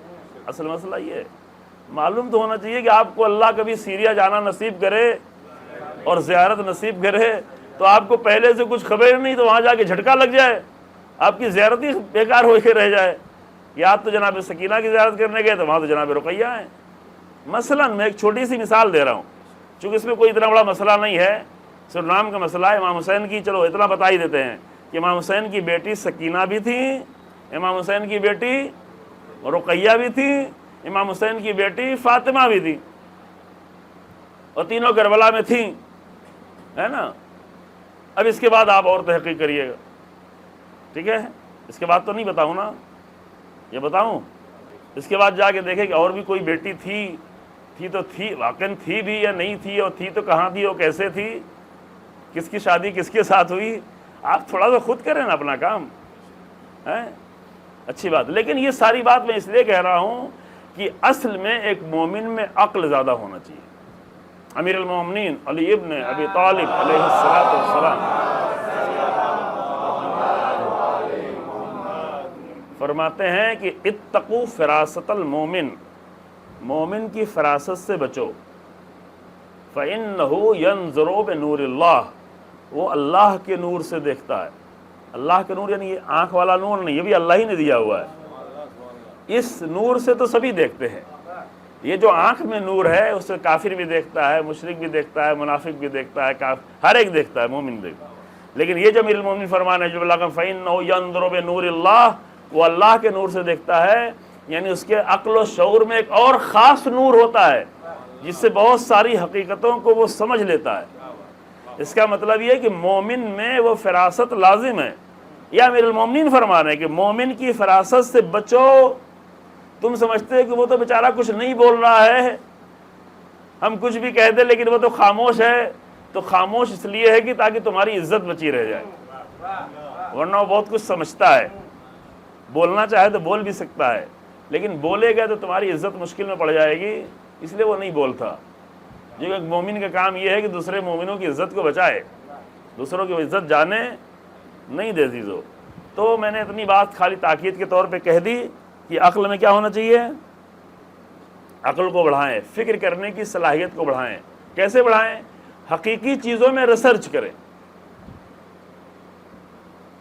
اصل مسئلہ یہ ہے، معلوم تو ہونا چاہیے کہ آپ کو اللہ کبھی سیریا جانا نصیب کرے اور زیارت نصیب کرے تو آپ کو پہلے سے کچھ خبر نہیں، تو وہاں جا کے جھٹکا لگ جائے، آپ کی زیارت ہی بیکار ہو کے رہ جائے۔ یا آپ تو جناب سکینہ کی زیارت کرنے گئے تو وہاں تو جناب رقیہ ہیں۔ مثلا میں ایک چھوٹی سی مثال دے رہا ہوں، چونکہ اس میں کوئی اتنا بڑا مسئلہ نہیں ہے، صرف نام کا مسئلہ ہے۔ امام حسین کی چلو اتنا بتا ہی دیتے ہیں کہ امام حسین کی بیٹی سکینہ بھی تھی، امام حسین کی بیٹی رقیہ بھی تھی، امام حسین کی بیٹی فاطمہ بھی تھی، اور تینوں کربلا میں تھیں، ہے نا۔ اب اس کے بعد آپ اور تحقیق کریے گا، ٹھیک ہے؟ اس کے بعد تو نہیں بتاؤں نا، یہ بتاؤں؟ اس کے بعد جا کے دیکھیں کہ اور بھی کوئی بیٹی تھی تو تھی، واقعاً تھی بھی یا نہیں تھی، اور تھی تو کہاں تھی اور کیسے تھی، کس کی شادی کس کے ساتھ ہوئی، آپ تھوڑا سا خود کریں نا اپنا کام، ہے اچھی بات۔ لیکن یہ ساری بات میں اس لیے کہہ رہا ہوں کہ اصل میں ایک مومن میں عقل زیادہ ہونا چاہیے۔ امیر المومنین علی ابن ابی طالب علیہ السلام فرماتے ہیں کہ اتقوا فراست المومن، مومن کی فراست سے بچو، فإنہ ینظر بنور اللہ، وہ اللہ کے نور سے دیکھتا ہے۔ اللہ کے نور یعنی یہ آنکھ والا نور نہیں، یہ بھی اللہ ہی نے دیا ہوا ہے۔ اس نور سے تو سبھی دیکھتے ہیں، یہ جو آنکھ میں نور ہے اس سے کافر بھی دیکھتا ہے، مشرک بھی دیکھتا ہے، منافق بھی دیکھتا ہے، ہر ایک دیکھتا ہے، مومن دیکھتا ہے۔ لیکن یہ جو امیر المومنین فرمانا ہے جو اللہ کا فإنہ ینظر بنور اللہ، وہ اللہ کے نور سے دیکھتا ہے، یعنی اس کے عقل و شعور میں ایک اور خاص نور ہوتا ہے جس سے بہت ساری حقیقتوں کو وہ سمجھ لیتا ہے۔ اس کا مطلب یہ ہے کہ مومن میں وہ فراست لازم ہے۔ یا امیر المومنین فرما رہے ہیں کہ مومن کی فراست سے بچو۔ تم سمجھتے کہ وہ تو بیچارہ کچھ نہیں بول رہا ہے، ہم کچھ بھی کہہ دیں لیکن وہ تو خاموش ہے، تو خاموش اس لیے ہے کہ تاکہ تمہاری عزت بچی رہ جائے، ورنہ وہ بہت کچھ سمجھتا ہے، بولنا چاہے تو بول بھی سکتا ہے، لیکن بولے گا تو تمہاری عزت مشکل میں پڑ جائے گی، اس لیے وہ نہیں بولتا۔ جو ایک مومن کا کام یہ ہے کہ دوسرے مومنوں کی عزت کو بچائے، دوسروں کی عزت جانے نہیں دے عزیزو۔ تو میں نے اتنی بات خالی تاکید کے طور پہ کہہ دی کہ عقل میں کیا ہونا چاہیے، عقل کو بڑھائیں، فکر کرنے کی صلاحیت کو بڑھائیں۔ کیسے بڑھائیں؟ حقیقی چیزوں میں ریسرچ کریں۔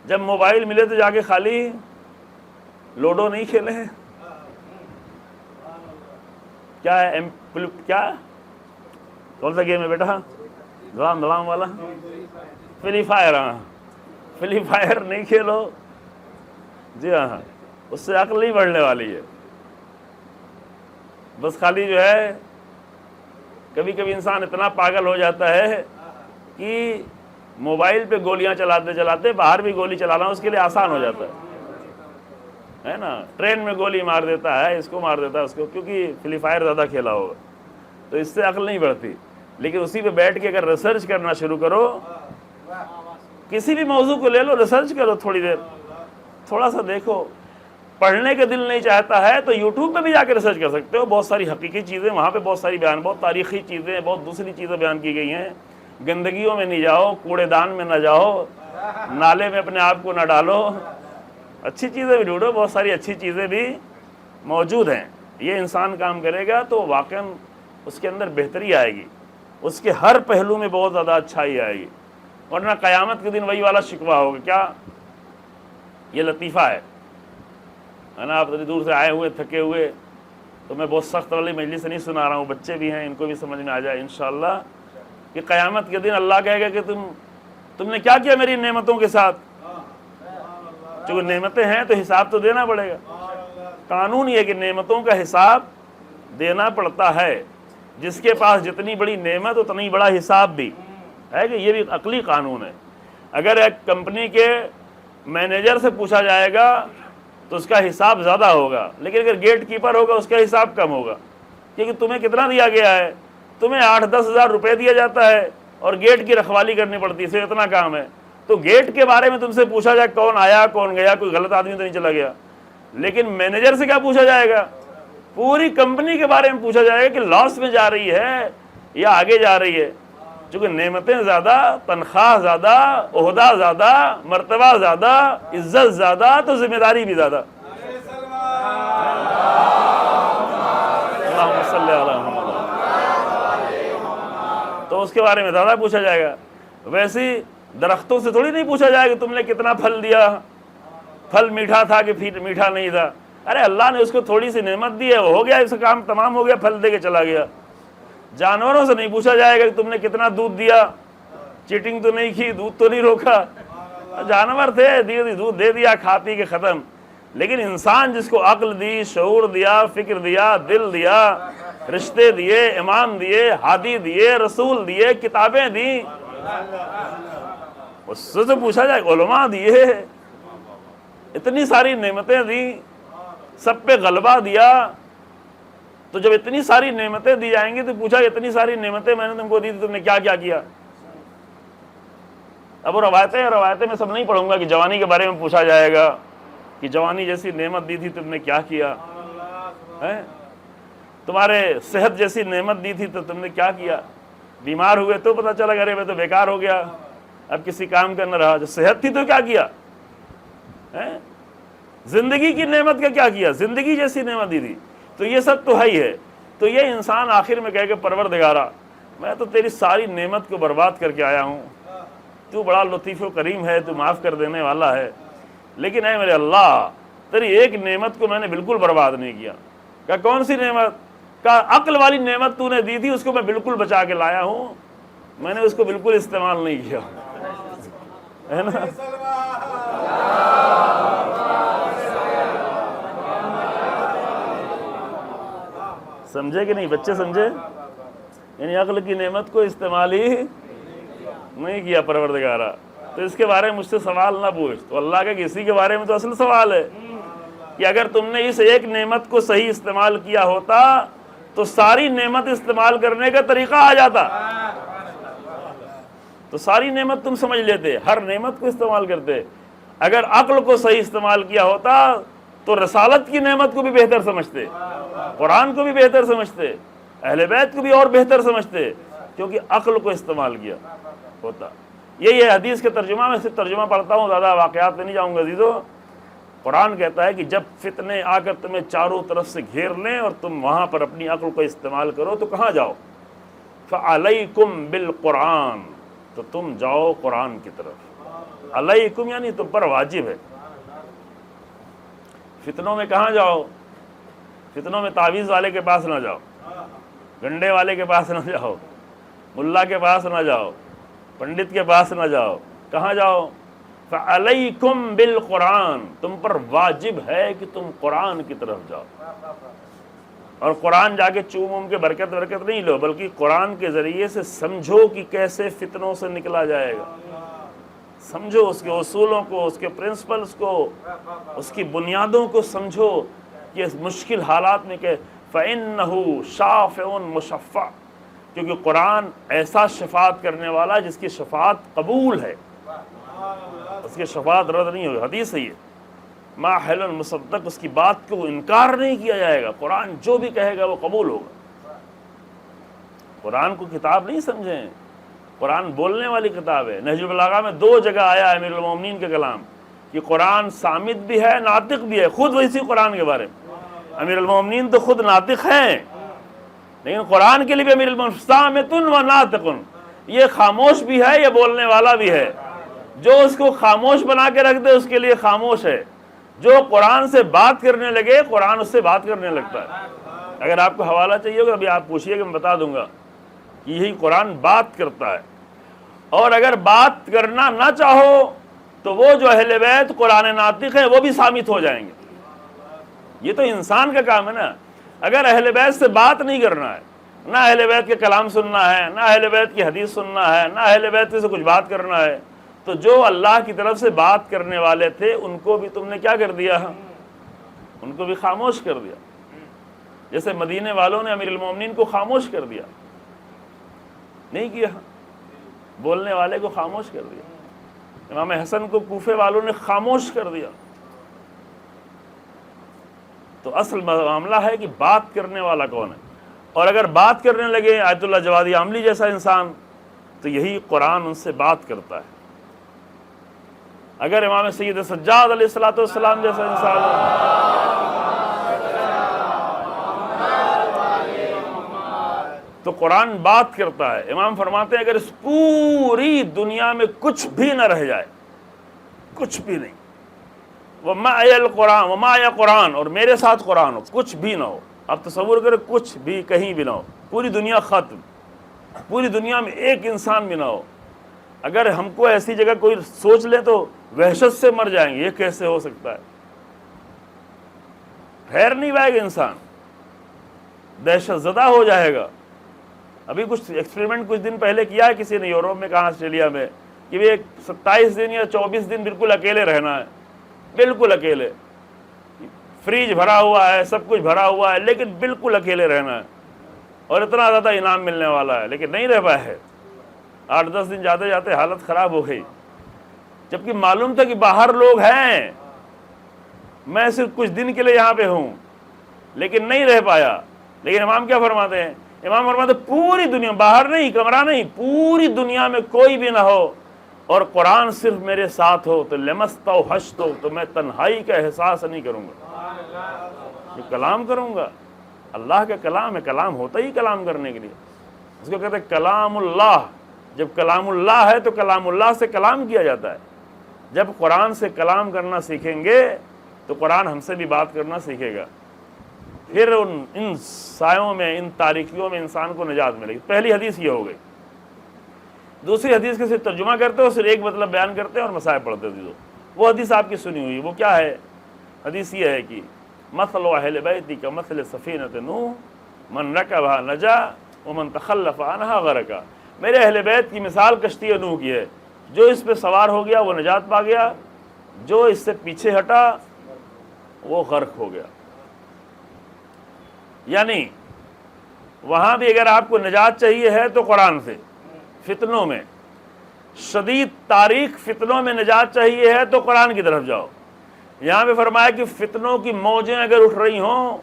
جب موبائل ملے تو جا کے خالی لوڈو نہیں کھیلیں، کیا ہے کیا کون سا گیم ہے بیٹا، دھڑام والا، فری فائر۔ ہاں فری فائر نہیں کھیلو، جی ہاں، اس سے عقل نہیں بڑھنے والی ہے۔ بس خالی جو ہے کبھی کبھی انسان اتنا پاگل ہو جاتا ہے کہ موبائل پہ گولیاں چلاتے چلاتے باہر بھی گولی چلانا اس کے لیے آسان ہو جاتا ہے نا۔ ٹرین میں گولی مار دیتا ہے، اس کو مار دیتا ہے اس کو، کیونکہ فری فائر زیادہ کھیلا ہوگا، تو اس سے عقل نہیں بڑھتی۔ لیکن اسی پہ بیٹھ کے اگر ریسرچ کرنا شروع کرو، کسی بھی موضوع کو لے لو، ریسرچ کرو، تھوڑی دیر تھوڑا سا دیکھو، پڑھنے کا دل نہیں چاہتا ہے تو یوٹیوب پہ بھی جا کے ریسرچ کر سکتے ہو، بہت ساری حقیقی چیزیں وہاں پہ بہت ساری بیان، بہت تاریخی چیزیں، بہت دوسری چیزیں بیان کی گئی ہیں۔ گندگیوں میں نہیں جاؤ، کوڑے دان میں نہ جاؤ، نالے میں اپنے آپ کو نہ ڈالو، اچھی چیزیں بھی ڈھونڈو، بہت ساری اچھی چیزیں بھی موجود ہیں۔ یہ انسان کام کرے گا تو واقعاً اس کے اندر بہتری آئے گی، اس کے ہر پہلو میں بہت زیادہ اچھائی آئے گی، ورنہ قیامت کے دن وہی والا شکوہ ہوگا۔ کیا یہ لطیفہ ہے نا، آپ اتنی دور سے آئے ہوئے تھکے ہوئے، تو میں بہت سخت والی مجلس سے نہیں سنا رہا ہوں، بچے بھی ہیں ان کو بھی سمجھ میں آ جائے انشاءاللہ کہ قیامت کے دن اللہ کہے گا کہ تم نے کیا کیا میری نعمتوں کے ساتھ؟ چونکہ نعمتیں ہیں تو حساب تو دینا پڑے گا۔ قانون یہ کہ نعمتوں کا حساب دینا پڑتا ہے، جس کے پاس جتنی بڑی نعمت اتنی بڑا حساب بھی ہے، کہ یہ بھی عقلی قانون ہے۔ اگر ایک کمپنی کے مینیجر سے پوچھا جائے گا تو اس کا حساب زیادہ ہوگا، لیکن اگر گیٹ کیپر ہوگا اس کا حساب کم ہوگا، کیونکہ تمہیں کتنا دیا گیا ہے؟ تمہیں 8-10 ہزار روپے دیا جاتا ہے اور گیٹ کی رکھوالی کرنی پڑتی ہے، صرف اتنا کام ہے۔ تو گیٹ کے بارے میں تم سے پوچھا جائے کون آیا کون گیا، کوئی غلط آدمی تو نہیں چلا گیا، لیکن مینیجر سے کیا پوچھا جائے گا؟ پوری کمپنی کے بارے میں پوچھا جائے گا کہ لاس میں جا رہی ہے یا آگے جا رہی ہے۔ چونکہ نعمتیں زیادہ، تنخواہ زیادہ، عہدہ زیادہ، مرتبہ زیادہ، عزت زیادہ، تو ذمہ داری بھی زیادہ۔ اللہم صلی علی محمد۔ تو اس کے بارے میں زیادہ پوچھا جائے گا۔ ویسے درختوں سے تھوڑی نہیں پوچھا جائے کہ تم نے کتنا پھل دیا، پھل میٹھا تھا کہ پھر میٹھا نہیں تھا۔ ارے اللہ نے اس کو تھوڑی سی نعمت دی ہے، وہ ہو گیا، اس کا کام تمام ہو گیا، پھل دے کے چلا گیا۔ جانوروں سے نہیں پوچھا جائے گا کہ تم نے کتنا دودھ دیا، چیٹنگ تو نہیں کی، دودھ تو نہیں روکا۔ جانور تھے، دودھ دے دیا، کھا پی کے ختم۔ لیکن انسان جس کو عقل دی، شعور دیا، فکر دیا، دل دیا، رشتے دیے، امام دیے، ہادی دیے، رسول دیے، کتابیں دیں، اس سے پوچھا جائے، علماء دیے، اتنی ساری نعمتیں دیں، سب پہ غلبہ دیا۔ تو جب اتنی ساری نعمتیں دی جائیں گی تو پوچھا اتنی ساری نعمتیں میں نے تم کو دی تھی، تم نے کیا کیا کیا؟ اب وہ روایتیں میں سب نہیں پڑھوں گا کہ جوانی کے بارے میں پوچھا جائے گا کہ جوانی جیسی نعمت دی تھی تم نے کیا کیا، تمہارے صحت جیسی نعمت دی تھی تو تم نے کیا کیا؟ بیمار ہوئے تو پتہ چلا ارے میں تو بیکار ہو گیا، اب کسی کام کا نہ رہا۔ جو صحت تھی تو کیا کیا؟ زندگی کی نعمت کا کیا کیا؟ زندگی جیسی نعمت دی تھی۔ تو یہ سب تو ہے ہی ہے۔ تو یہ انسان آخر میں کہے کہ پروردگارا، میں تو تیری ساری نعمت کو برباد کر کے آیا ہوں، تو بڑا لطیف و کریم ہے، تو معاف کر دینے والا ہے، لیکن اے میرے اللہ تیری ایک نعمت کو میں نے بالکل برباد نہیں کیا۔ کہا کون سی نعمت؟ کہا عقل والی نعمت تو نے دی تھی، اس کو میں بالکل بچا کے لایا ہوں، میں نے اس کو بالکل استعمال نہیں کیا، ہے نا؟ سمجھے کہ نہیں بچے؟ سمجھے؟ یعنی عقل کی نعمت کو استعمال ہی نہیں کیا پروردگارا۔ تو اس کے بارے میں مجھ سے سوال نہ پوچھ۔ تو اللہ کا کسی کے بارے میں تو اصل سوال ہے کہ اگر تم نے اس ایک نعمت کو صحیح استعمال کیا ہوتا تو ساری نعمت استعمال کرنے کا طریقہ آ جاتا، تو ساری نعمت تم سمجھ لیتے، ہر نعمت کو استعمال کرتے۔ اگر عقل کو صحیح استعمال کیا ہوتا تو رسالت کی نعمت کو بھی بہتر سمجھتے، قرآن کو بھی بہتر سمجھتے، اہل بیت کو بھی اور بہتر سمجھتے، کیونکہ عقل کو استعمال کیا ہوتا۔ یہی ہے حدیث کے ترجمہ، میں صرف ترجمہ پڑھتا ہوں، زیادہ واقعات میں نہیں جاؤں گا عزیزو۔ قرآن کہتا ہے کہ جب فتنے آ کر تمہیں چاروں طرف سے گھیر لیں اور تم وہاں پر اپنی عقل کو استعمال کرو تو کہاں جاؤ؟ فَعَلَيْكُمْ بِالْقُرْآنِ، تو تم جاؤ قرآن کی طرف۔ علیکم یعنی تم پر واجب ہے۔ فتنوں میں کہاں جاؤ؟ فتنوں میں تعویذ والے کے پاس نہ جاؤ، گنڈے والے کے پاس نہ جاؤ، ملا کے پاس نہ جاؤ، پنڈت کے پاس نہ جاؤ۔ کہاں جاؤ؟ فَعَلَيْكُمْ بِالْقُرْآنِ، تم پر واجب ہے کہ تم قرآن کی طرف جاؤ۔ اور قرآن جا کے چوم کے برکت نہیں لو، بلکہ قرآن کے ذریعے سے سمجھو کہ کیسے فتنوں سے نکلا جائے گا، سمجھو اس کے اصولوں کو، اس کے پرنسپلز کو، اس کی بنیادوں کو سمجھو کہ اس مشکل حالات میں کہ فَإِنَّهُ شَافِعٌ مُشَفَّعٌ، کیونکہ قرآن ایسا شفاعت کرنے والا جس کی شفاعت قبول ہے، اس کی شفاعت رد نہیں ہوگی۔ حدیث ہے یہ ماحل مصدق، اس کی بات کو انکار نہیں کیا جائے گا، قرآن جو بھی کہے گا وہ قبول ہوگا۔ قرآن کو کتاب نہیں سمجھیں، قرآن بولنے والی کتاب ہے۔ نہج البلاغہ میں 2 جگہ آیا ہے امیر المومنین کا کلام کہ قرآن صامت بھی ہے ناطق بھی ہے، خود ویسی قرآن کے بارے میں۔ امیر المومنین تو خود ناطق ہیں، لیکن قرآن کے لیے بھی امیر المومنین صامت و ناطق، یہ خاموش بھی ہے، یہ بولنے والا بھی ہے۔ جو اس کو خاموش بنا کے رکھ دے اس کے لیے خاموش ہے، جو قرآن سے بات کرنے لگے قرآن اس سے بات کرنے لگتا ہے۔ اگر آپ کو حوالہ چاہیے ہوگا ابھی آپ پوچھیے کہ میں بتا دوں گا کہ یہی قرآن بات کرتا ہے۔ اور اگر بات کرنا نہ چاہو تو وہ جو اہل بیت قرآن ناطق ہیں وہ بھی صامت ہو جائیں گے۔ یہ تو انسان کا کام ہے نا۔ اگر اہل بیت سے بات نہیں کرنا ہے، نہ اہل بیت کے کلام سننا ہے، نہ اہل بیت کی حدیث سننا ہے، نہ اہل بیت سے کچھ بات کرنا ہے، تو جو اللہ کی طرف سے بات کرنے والے تھے ان کو بھی تم نے کیا کر دیا؟ ان کو بھی خاموش کر دیا، جیسے مدینے والوں نے امیر المومنین کو خاموش کر دیا، نہیں کیا، بولنے والے کو خاموش کر دیا۔ امام حسن کو کوفے والوں نے خاموش کر دیا۔ تو اصل معاملہ ہے کہ بات کرنے والا کون ہے، اور اگر بات کرنے لگے آیت اللہ جوادی عاملی جیسا انسان تو یہی قرآن ان سے بات کرتا ہے۔ اگر امام سید سجاد علیہ السلام جیسا انسان تو قرآن بات کرتا ہے۔ امام فرماتے ہیں اگر اس پوری دنیا میں کچھ بھی نہ رہ جائے، کچھ بھی نہیں، وَمَعَيَ الْقُرْآنُ وَمَعَيَ قرآن، اور میرے ساتھ قرآن ہو، کچھ بھی نہ ہو، آپ تصور کریں کچھ بھی کہیں بھی نہ ہو، پوری دنیا ختم، پوری دنیا میں ایک انسان بھی نہ ہو، اگر ہم کو ایسی جگہ کوئی سوچ لے تو وحشت سے مر جائیں گے، یہ کیسے ہو سکتا ہے؟ ٹھہر نہیں پائے گا انسان، دہشت زدہ ہو جائے گا۔ ابھی کچھ ایکسپریمنٹ کچھ دن پہلے کیا ہے کسی نے یورپ میں، کہاں آسٹریلیا میں، کہ وہ 27 دن یا 24 دن بالکل اکیلے رہنا ہے، بالکل اکیلے، فریج بھرا ہوا ہے، سب کچھ بھرا ہوا ہے، لیکن بالکل اکیلے رہنا ہے، اور اتنا زیادہ انعام ملنے والا ہے، لیکن نہیں رہ پائے ہے۔ 8-10 دن جاتے جاتے حالت خراب ہو گئی، جبکہ معلوم تھا کہ باہر لوگ ہیں، میں صرف کچھ دن کے لیے یہاں پہ ہوں، لیکن نہیں رہ پایا۔ لیکن امام کیا فرماتے ہیں؟ امام فرماتے ہیں پوری دنیا، باہر نہیں، کمرہ نہیں، پوری دنیا میں کوئی بھی نہ ہو اور قرآن صرف میرے ساتھ ہو تو لمستوحشت ہو، تو میں تنہائی کا احساس نہیں کروں گا، یہ کلام کروں گا۔ اللہ کا کلام ہے، کلام ہوتا ہی کلام کرنے کے لیے، اس کو کہتے ہیں کلام اللہ۔ جب کلام اللہ ہے تو کلام اللہ سے کلام کیا جاتا ہے۔ جب قرآن سے کلام کرنا سیکھیں گے تو قرآن ہم سے بھی بات کرنا سیکھے گا، پھر ان سایوں میں، ان تاریکیوں میں انسان کو نجات ملے گی۔ پہلی حدیث یہ ہو گئی۔ دوسری حدیث کا صرف ترجمہ کرتے ہو، صرف ایک مطلب بیان کرتے ہیں اور مسائل پڑھتے تھے، وہ حدیث آپ کی سنی ہوئی، وہ کیا ہے؟ حدیث یہ ہے کہ مثل اہل بیتی کا مثل سفینۃ نوح من رکبھا نجا ومن تخلف عنہا غرقا۔ میرے اہل بیت کی مثال کشتی نوح کی ہے، جو اس پہ سوار ہو گیا وہ نجات پا گیا، جو اس سے پیچھے ہٹا وہ غرق ہو گیا۔ یعنی وہاں بھی اگر آپ کو نجات چاہیے ہے تو قرآن سے، فتنوں میں، شدید تاریخ فتنوں میں نجات چاہیے ہے تو قرآن کی طرف جاؤ۔ یہاں پہ فرمایا کہ فتنوں کی موجیں اگر اٹھ رہی ہوں،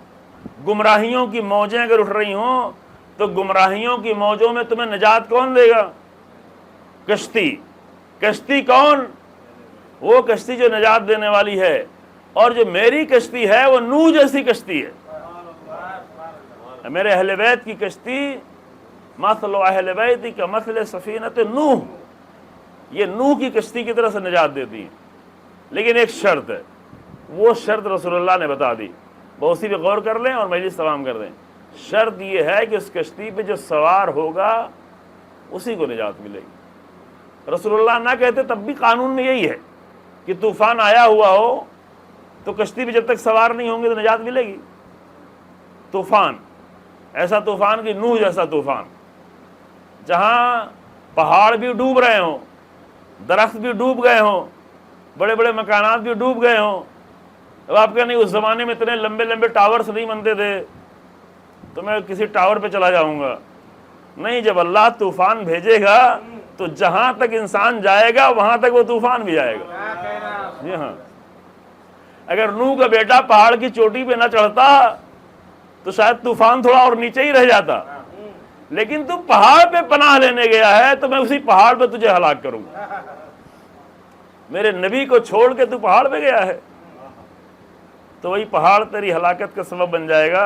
گمراہیوں کی موجیں اگر اٹھ رہی ہوں تو گمراہیوں کی موجوں میں تمہیں نجات کون دے گا؟ کشتی۔ کشتی کون؟ وہ کشتی جو نجات دینے والی ہے، اور جو میری کشتی ہے وہ نوح جیسی کشتی ہے۔ میرے اہل بیت کی کشتی مثل اہل بیت کا مثل سفینۃ نوح، یہ نوح کی کشتی کی طرح سے نجات دیتی ہے، لیکن ایک شرط ہے، وہ شرط رسول اللہ نے بتا دی، وہ اسی پہ غور کر لیں اور مجلس تمام کر دیں۔ شرط یہ ہے کہ اس کشتی پہ جو سوار ہوگا اسی کو نجات ملے گی۔ رسول اللہ نہ کہتے تب بھی قانون میں یہی ہے کہ طوفان آیا ہوا ہو تو کشتی پہ جب تک سوار نہیں ہوں گے تو نجات ملے گی۔ طوفان، ایسا طوفان کہ نوح جیسا طوفان، جہاں پہاڑ بھی ڈوب رہے ہوں، درخت بھی ڈوب گئے ہوں، بڑے بڑے مکانات بھی ڈوب گئے ہوں۔ اب آپ کہیں نہیں اس زمانے میں اتنے لمبے لمبے ٹاورز نہیں بنتے تھے تو میں کسی ٹاور پہ چلا جاؤں گا، نہیں، جب اللہ طوفان بھیجے گا تو جہاں تک انسان جائے گا وہاں تک وہ طوفان بھی جائے گا۔ جی ہاں، اگر نوح کا بیٹا پہاڑ کی چوٹی پہ نہ چڑھتا تو شاید طوفان تھوڑا اور نیچے ہی رہ جاتا، لیکن تو پہاڑ پہ پناہ لینے گیا ہے تو میں اسی پہاڑ پہ تجھے ہلاک کروں گا۔ میرے نبی کو چھوڑ کے تو پہاڑ پہ گیا ہے، تو وہی پہاڑ تیری ہلاکت کا سبب بن جائے گا۔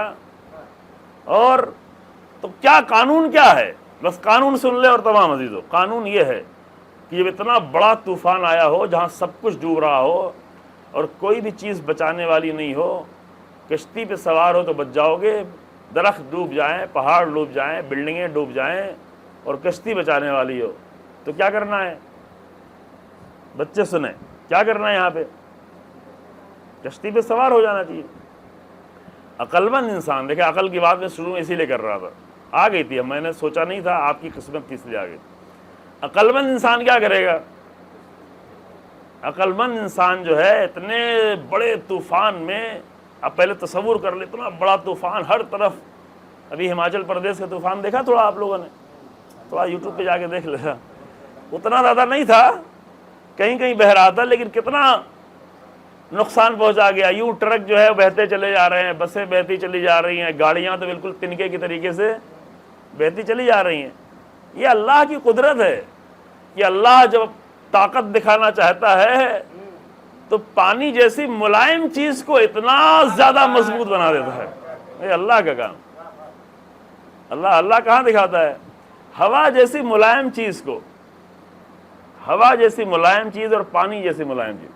اور تو کیا قانون کیا ہے؟ بس قانون سن لے اور تمام عزیزو، قانون یہ ہے کہ جب اتنا بڑا طوفان آیا ہو جہاں سب کچھ ڈوب رہا ہو اور کوئی بھی چیز بچانے والی نہیں ہو، کشتی پہ سوار ہو تو بچ جاؤ گے، درخت ڈوب جائیں، پہاڑ ڈوب جائیں، بلڈنگیں ڈوب جائیں اور کشتی بچانے والی ہو تو کیا کرنا ہے؟ بچے سنیں، کیا کرنا ہے یہاں پہ؟ کشتی پہ سوار ہو جانا چاہیے۔ عقل مند انسان، دیکھیں عقل کی بات میں شروع میں اسی لیے کر رہا تھا، آ گئی تھی، میں نے سوچا نہیں تھا، آپ کی قسمت تھی اس لیے آ گئی۔ عقل مند انسان کیا کرے گا؟ عقل مند انسان جو ہے اتنے بڑے طوفان میں، اب پہلے تصور کر لیں اتنا بڑا طوفان ہر طرف، ابھی ہماچل پردیش کا طوفان دیکھا تھوڑا آپ لوگوں نے؟ تھوڑا یوٹیوب پہ جا کے دیکھ لیا، اتنا زیادہ نہیں تھا، کہیں کہیں بہہ رہا تھا، لیکن کتنا نقصان پہنچا گیا۔ یوں ٹرک جو ہے بہتے چلے جا رہے ہیں، بسیں بہتی چلی جا رہی ہیں، گاڑیاں تو بالکل تنکے کی طریقے سے بہتی چلی جا رہی ہیں۔ یہ اللہ کی قدرت ہے کہ اللہ جب طاقت دکھانا چاہتا ہے تو پانی جیسی ملائم چیز کو اتنا زیادہ مضبوط بنا دیتا ہے۔ یہ اللہ کا کام۔ اللہ کہاں دکھاتا ہے؟ ہوا جیسی ملائم چیز کو، ہوا جیسی ملائم چیز اور پانی جیسی ملائم چیز۔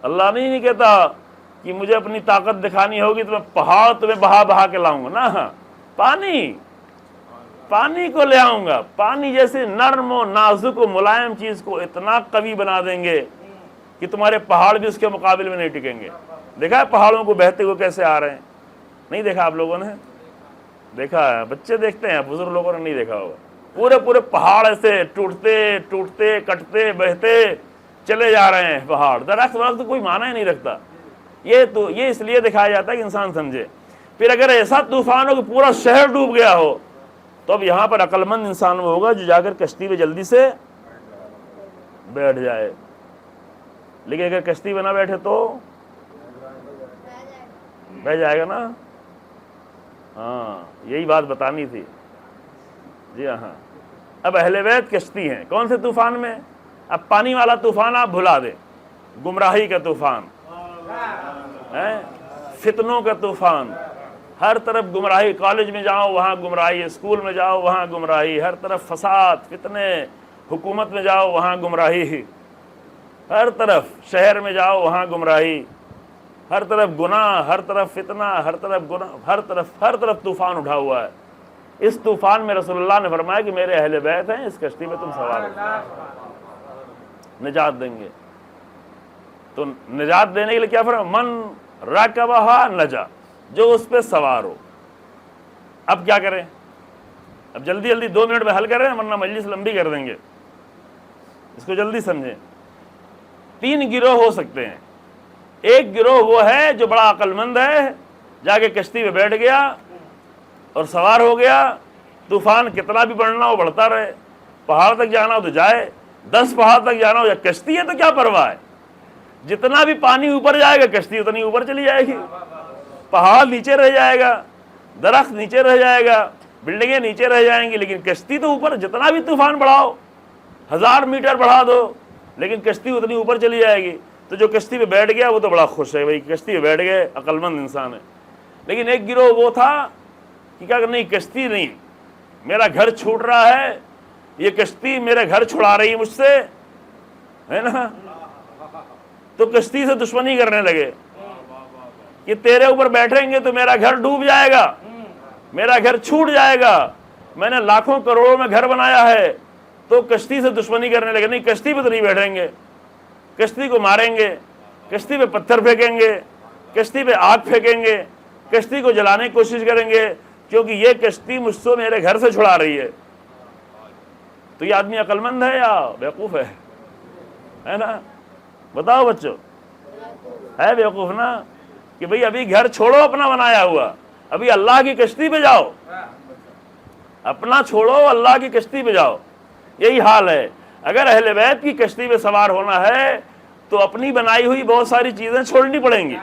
اللہ نہیں کہتا کہ مجھے اپنی طاقت دکھانی ہوگی تو میں پہاڑ تمہیں بہا بہا کے لاؤں گا، نہ، پانی کو لے آؤں گا۔ پانی جیسی نرم و نازک و ملائم چیز کو اتنا قوی بنا دیں گے کہ تمہارے پہاڑ بھی اس کے مقابل میں نہیں ٹکیں گے۔ دیکھا ہے پہاڑوں کو بہتے ہوئے کیسے آ رہے ہیں؟ نہیں دیکھا آپ لوگوں نے؟ دیکھا ہے، بچے دیکھتے ہیں، بزرگ لوگوں نے نہیں دیکھا ہوگا۔ پورے پہاڑ ایسے ٹوٹتے کٹتے بہتے چلے جا رہے ہیں پہاڑ۔ درخت تو کوئی معنی ہی نہیں رکھتا۔ یہ اس لیے دکھایا جاتا ہے کہ انسان سمجھے۔ پھر اگر ایسا طوفان ہو کہ پورا شہر ڈوب گیا ہو تو اب یہاں پر عقل مند انسان وہ ہوگا جو جا کر کشتی پہ جلدی سے بیٹھ جائے۔ لیکن اگر کشتی پہ نہ بیٹھے تو بہ جائے گا نا۔ ہاں، یہی بات بتانی تھی۔ جی ہاں، اب اہل بیت کشتی ہیں کون سے طوفان میں؟ اب پانی والا طوفان آپ بھلا دیں، گمراہی کا طوفان، فتنوں کا طوفان، ہر طرف گمراہی، کالج میں جاؤ وہاں گمراہی، اسکول میں جاؤ وہاں گمراہی، ہر طرف فساد فتنے، حکومت میں جاؤ وہاں گمراہی، ہر طرف شہر میں جاؤ وہاں گمراہی، ہر طرف گناہ، ہر طرف فتنہ، ہر طرف گناہ، ہر طرف طوفان اٹھا ہوا ہے۔ اس طوفان میں رسول اللہ نے فرمایا کہ میرے اہل بیت ہیں، اس کشتی میں تم سوار ہو، نجات دیں گے۔ تو نجات دینے کے لیے کیا فرمایا؟ من رکبہا نجا، جو اس پہ سوار ہو۔ اب کیا کریں؟ اب جلدی 2 منٹ میں حل کریں ورنہ مجلس لمبی کر دیں گے، اس کو جلدی سمجھیں۔ 3 گروہ ہو سکتے ہیں۔ ایک گروہ وہ ہے جو بڑا عقل مند ہے، جا کے کشتی پہ بیٹھ گیا اور سوار ہو گیا، طوفان کتنا بھی بڑھنا ہو بڑھتا رہے، پہاڑ تک جانا ہو تو جائے، 10 پہاڑ تک جانا ہو، یا کشتی ہے تو کیا پرواہ ہے، جتنا بھی پانی اوپر جائے گا کشتی اتنی اوپر چلی جائے گی، پہاڑ نیچے رہ جائے گا، درخت نیچے رہ جائے گا، بلڈنگیں نیچے رہ جائیں گی، لیکن کشتی تو اوپر، جتنا بھی طوفان بڑھاؤ، 1000 میٹر بڑھا دو، لیکن کشتی اتنی اوپر چلی جائے گی۔ تو جو کشتی پہ بیٹھ گیا وہ تو بڑا خوش ہے، بھائی کشتی پہ بیٹھ گئے، عقل مند انسان ہے۔ لیکن ایک گروہ وہ تھا کہ کیا، نہیں کشتی نہیں، میرا گھر چھوٹ رہا ہے، یہ کشتی میرے گھر چھڑا رہی ہے مجھ سے، ہے نا، تو کشتی سے دشمنی کرنے لگے کہ تیرے اوپر بیٹھیں گے تو میرا گھر ڈوب جائے گا، میرا گھر چھوٹ جائے گا، میں نے لاکھوں کروڑوں میں گھر بنایا ہے، تو کشتی سے دشمنی کرنے لگے، نہیں کشتی پہ تو نہیں بیٹھیں گے، کشتی کو ماریں گے، کشتی پہ پتھر پھینکیں گے، کشتی پہ آگ پھینکیں گے، کشتی کو جلانے کی کوشش کریں گے، کیونکہ یہ کشتی مجھ سے میرے گھر سے چھڑا رہی ہے۔ تو یہ آدمی عقل مند ہے یا بیوقوف ہے نا؟ بتاؤ بچوں، ہے بیوقوف نا، کہ بھئی ابھی گھر چھوڑو اپنا بنایا ہوا، ابھی اللہ کی کشتی پہ جاؤ، اپنا چھوڑو اللہ کی کشتی پہ جاؤ۔ یہی حال ہے، اگر اہل بیت کی کشتی پہ سوار ہونا ہے تو تو اپنی بنائی ہوئی بہت ساری چیزیں چھوڑنی پڑیں گی.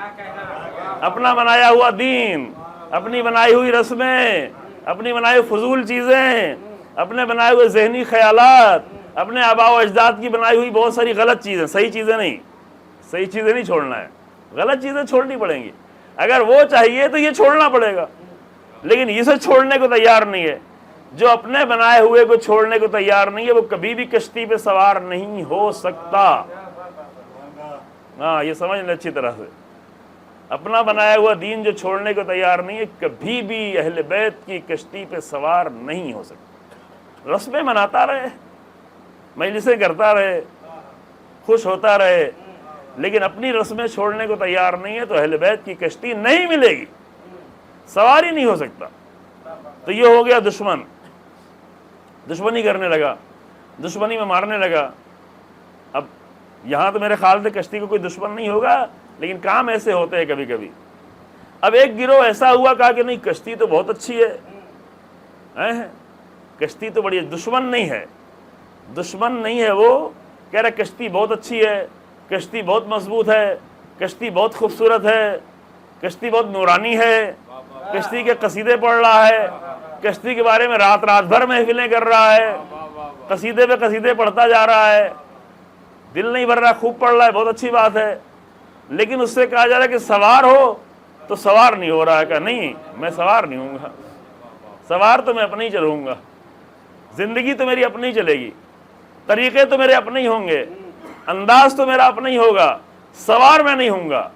اپنا بنایا ہوا دین، اپنی بنائی ہوئی رسمیں، اپنی بنائی ہوئی فضول چیزیں، اپنے بنائے ہوئے ذہنی خیالات، اپنے آباء و اجداد کی بنائی ہوئی بہت ساری غلط چیزیں، صحیح چیزیں نہیں چھوڑنا ہے، غلط چیزیں چھوڑنی پڑیں گی. اگر وہ چاہیے تو یہ چھوڑنا پڑے گا، لیکن اسے چھوڑنے کو تیار نہیں ہے. جو اپنے بنائے ہوئے کو چھوڑنے کو تیار نہیں ہے وہ کبھی بھی کشتی پہ سوار نہیں ہو سکتا. ہاں، یہ سمجھ لیں اچھی طرح سے. اپنا بنایا ہوا دین جو چھوڑنے کو تیار نہیں ہے کبھی بھی اہل بیت کی کشتی پہ سوار نہیں ہو سکتا. رسمیں مناتا رہے، مجلسیں کرتا رہے، خوش ہوتا رہے، لیکن اپنی رسمیں چھوڑنے کو تیار نہیں ہے تو اہل بیت کی کشتی نہیں ملے گی، سوار ہی نہیں ہو سکتا. تو یہ ہو گیا دشمن، دشمنی کرنے لگا، دشمنی میں مارنے لگا. اب یہاں تو میرے خیال سے کشتی کو کوئی دشمن نہیں ہوگا، لیکن کام ایسے ہوتے ہیں کبھی کبھی. اب ایک گروہ ایسا ہوا، کہا کہ نہیں کشتی تو بہت اچھی ہے، کشتی تو بڑی، دشمن نہیں ہے، دشمن نہیں ہے، وہ کہہ رہا کشتی بہت اچھی ہے، کشتی بہت مضبوط ہے، کشتی بہت خوبصورت ہے، کشتی بہت نورانی ہے، کشتی کے قصیدے پڑھ رہا ہے، کشتی کے بارے میں رات بھر محفلیں کر رہا ہے، قصیدے پہ قصیدے پڑھتا جا رہا ہے، دل نہیں بھر رہا، خوب پڑھ رہا ہے، بہت اچھی بات ہے. لیکن اس سے کہا جا رہا ہے کہ سوار ہو تو سوار نہیں ہو رہا ہے. کہا نہیں، میں سوار نہیں ہوں گا، سوار تو میں اپنے ہی چلوں گا، زندگی تو میری اپنی چلے گی، طریقے تو میرے اپنے ہی ہوں گے، انداز تو میرا اپنا ہی ہوگا، سوار میں نہیں ہوں گا.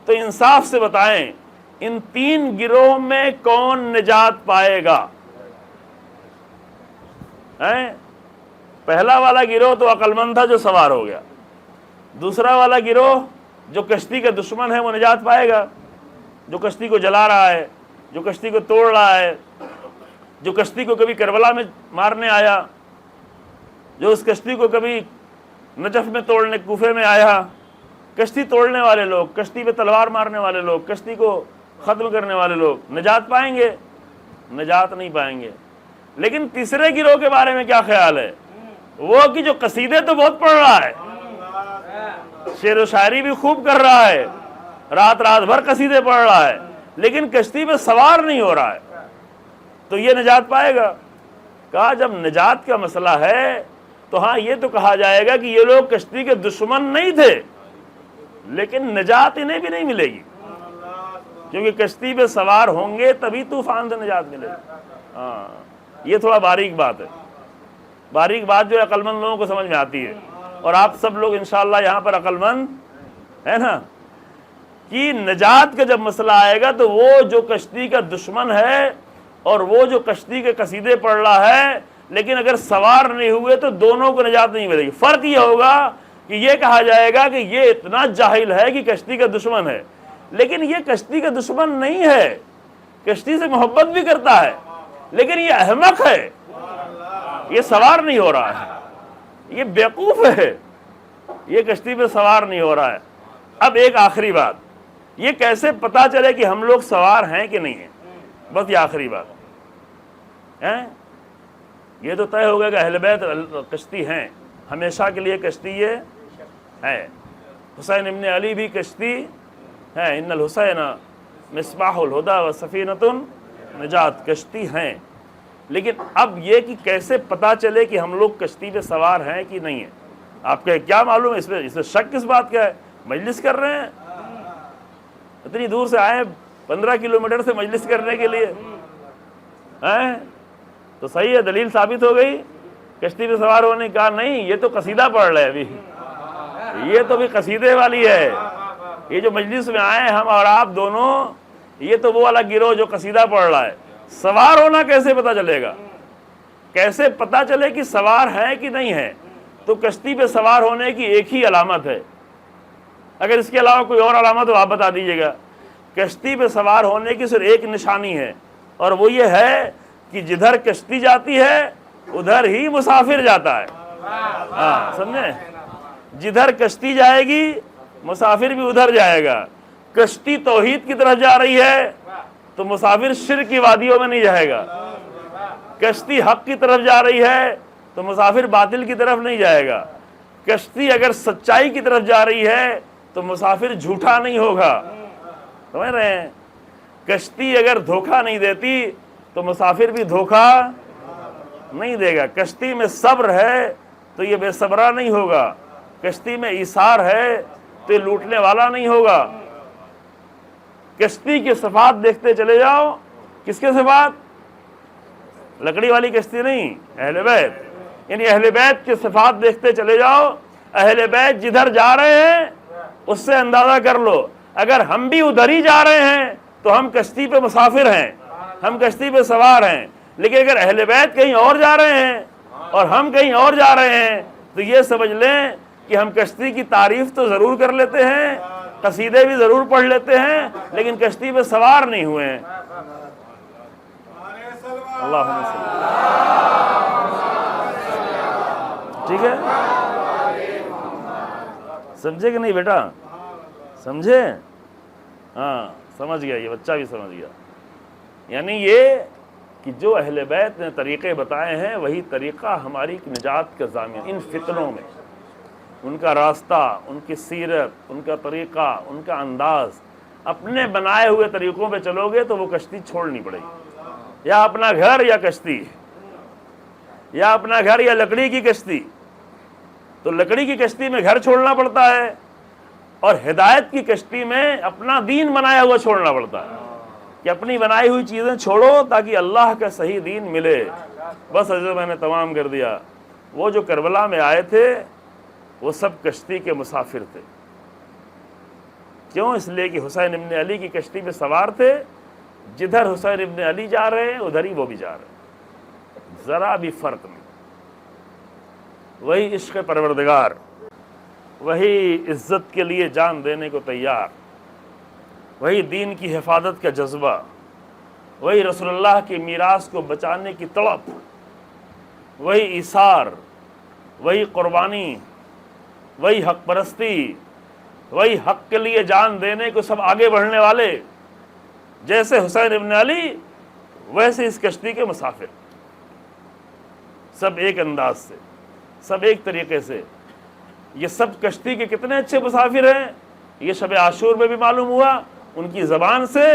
تو انصاف سے بتائیں ان تین گروہ میں کون نجات پائے گا؟ پہلا والا گروہ تو عقل مند تھا جو سوار ہو گیا، دوسرا والا گروہ جو کشتی کا دشمن ہے وہ نجات پائے گا، جو کشتی کو جلا رہا ہے، جو کشتی کو توڑ رہا ہے، جو کشتی کو کبھی کربلا میں مارنے آیا، جو اس کشتی کو کبھی نجف میں توڑنے، کوفے میں آیا. کشتی توڑنے والے لوگ، کشتی پہ تلوار مارنے والے لوگ، کشتی کو ختم کرنے والے لوگ نجات پائیں گے؟ نجات نہیں پائیں گے. لیکن تیسرے گروہ کے بارے میں کیا خیال ہے؟ وہ کہ جو قصیدے تو بہت پڑھ رہا ہے، شعر و شاعری بھی خوب کر رہا ہے، رات بھر قصیدے پڑھ رہا ہے، لیکن کشتی پہ سوار نہیں ہو رہا ہے، تو یہ نجات پائے گا؟ کہا جب نجات کا مسئلہ ہے تو ہاں یہ تو کہا جائے گا کہ یہ لوگ کشتی کے دشمن نہیں تھے، لیکن نجات انہیں بھی نہیں ملے گی، کیونکہ کشتی پہ سوار ہوں گے تبھی طوفان سے نجات ملے گی. ہاں، یہ تھوڑا باریک بات ہے، باریک بات جو عقل مند لوگوں کو سمجھ میں آتی ہے، اور آپ سب لوگ انشاءاللہ یہاں پر عقل مند ہے نا. کہ نجات کا جب مسئلہ آئے گا تو وہ جو کشتی کا دشمن ہے اور وہ جو کشتی کے قصیدے پڑھ رہا ہے، لیکن اگر سوار نہیں ہوئے تو دونوں کو نجات نہیں ملے گی. فرق یہ ہوگا کہ یہ کہا جائے گا کہ یہ اتنا جاہل ہے کہ کشتی کا دشمن ہے، لیکن یہ کشتی کا دشمن نہیں ہے، کشتی سے محبت بھی کرتا ہے، لیکن یہ احمق ہے، یہ سوار نہیں ہو رہا ہے، یہ بیوقوف ہے، یہ کشتی پہ سوار نہیں ہو رہا ہے. اب ایک آخری بات، یہ کیسے پتا چلے کہ ہم لوگ سوار ہیں کہ نہیں ہیں؟ بس یہ آخری بات ہے. یہ تو طے ہو گیا کہ اہل بیت کشتی ہیں، ہمیشہ کے لیے کشتی یہ ہے. حسین ابن علی بھی کشتی ہے، ان الحسین مصباح الہدی و سفینۃ النجات، کشتی ہیں. لیکن اب یہ کہ کیسے پتا چلے کہ ہم لوگ کشتی پہ سوار ہیں کہ نہیں ہیں؟ آپ کو کیا معلوم ہے؟ اس میں شک کس بات کا ہے؟ مجلس کر رہے ہیں، اتنی دور سے آئے 15 کلومیٹر سے مجلس کرنے کے لیے، تو صحیح ہے، دلیل ثابت ہو گئی کشتی پہ سوار ہونے کا. نہیں، یہ تو قصیدہ پڑھ رہے ہیں ابھی، یہ تو بھی قصیدے والی ہے. یہ جو مجلس میں آئے ہم اور آپ دونوں، یہ تو وہ والا گروہ جو قصیدہ پڑھ رہا ہے. سوار ہونا کیسے پتا چلے گا؟ کیسے پتا چلے کہ سوار ہے کہ نہیں ہے؟ تو کشتی پہ سوار ہونے کی ایک ہی علامت ہے، اگر اس کے علاوہ کوئی اور علامت ہو آپ بتا دیجیے گا. کشتی پہ سوار ہونے کی صرف ایک نشانی ہے، اور وہ یہ ہے کہ جدھر کشتی جاتی ہے ادھر ہی مسافر جاتا ہے. ہاں سمجھے؟ جدھر کشتی جائے گی مسافر بھی ادھر جائے گا. کشتی توحید کی طرف جا رہی ہے تو مسافر شرک کی وادیوں میں نہیں جائے گا. کشتی حق کی طرف جا رہی ہے تو مسافر باطل کی طرف نہیں جائے گا. کشتی اگر سچائی کی طرف جا رہی ہے تو مسافر جھوٹا نہیں ہوگا، سمجھ رہے ہیں؟ کشتی اگر دھوکہ نہیں دیتی تو مسافر بھی دھوکہ نہیں دے گا۔ کشتی میں صبر ہے تو یہ بے صبرا نہیں ہوگا، کشتی میں ایثار ہے تو یہ لوٹنے والا نہیں ہوگا۔ کشتی کے صفات دیکھتے چلے جاؤ۔ کس کے صفات؟ لکڑی والی کشتی نہیں، اہل بیت، یعنی اہل بیت کے صفات دیکھتے چلے جاؤ۔ اہل بیت جدھر جا رہے ہیں اس سے اندازہ کر لو، اگر ہم بھی ادھر ہی جا رہے ہیں تو ہم کشتی پہ مسافر ہیں، ہم کشتی پہ سوار ہیں۔ لیکن اگر اہل بیت کہیں اور جا رہے ہیں اور ہم کہیں اور جا رہے ہیں تو یہ سمجھ لیں کہ ہم کشتی کی تعریف تو ضرور کر لیتے ہیں، قصیدے بھی ضرور پڑھ لیتے ہیں، لیکن کشتی پہ سوار نہیں ہوئے ہیں۔ اللہم صلی ٹھیک ہے، سمجھے کہ نہیں بیٹا؟ سمجھے؟ ہاں سمجھ گیا، یہ بچہ بھی سمجھ گیا۔ یعنی یہ کہ جو اہل بیت نے طریقے بتائے ہیں وہی طریقہ ہماری نجات کا ضامن۔ ان فتنوں میں ان کا راستہ، ان کی سیرت، ان کا طریقہ، ان کا انداز، اپنے بنائے ہوئے طریقوں پہ چلو گے تو وہ کشتی چھوڑنی پڑے گی، یا اپنا گھر یا کشتی، یا اپنا گھر یا لکڑی کی کشتی۔ تو لکڑی کی کشتی میں گھر چھوڑنا پڑتا ہے اور ہدایت کی کشتی میں اپنا دین بنایا ہوا چھوڑنا پڑتا ہے، کہ اپنی بنائی ہوئی چیزیں چھوڑو تاکہ اللہ کا صحیح دین ملے۔ بس حضرت میں نے تمام کر دیا۔ وہ جو کربلا میں آئے تھے وہ سب کشتی کے مسافر تھے۔ کیوں؟ اس لیے کہ حسین ابن علی کی کشتی میں سوار تھے، جدھر حسین ابن علی جا رہے ہیں ادھر ہی وہ بھی جا رہے ہیں، ذرا بھی فرق نہیں۔ وہی عشق پروردگار، وہی عزت کے لیے جان دینے کو تیار، وہی دین کی حفاظت کا جذبہ، وہی رسول اللہ کی میراث کو بچانے کی تڑپ، وہی ایثار، وہی قربانی، وہی حق پرستی، وہی حق کے لیے جان دینے کو سب آگے بڑھنے والے، جیسے حسین ابن علی ویسے اس کشتی کے مسافر، سب ایک انداز سے، سب ایک طریقے سے۔ یہ سب کشتی کے کتنے اچھے مسافر ہیں، یہ شب عاشور میں بھی معلوم ہوا ان کی زبان سے،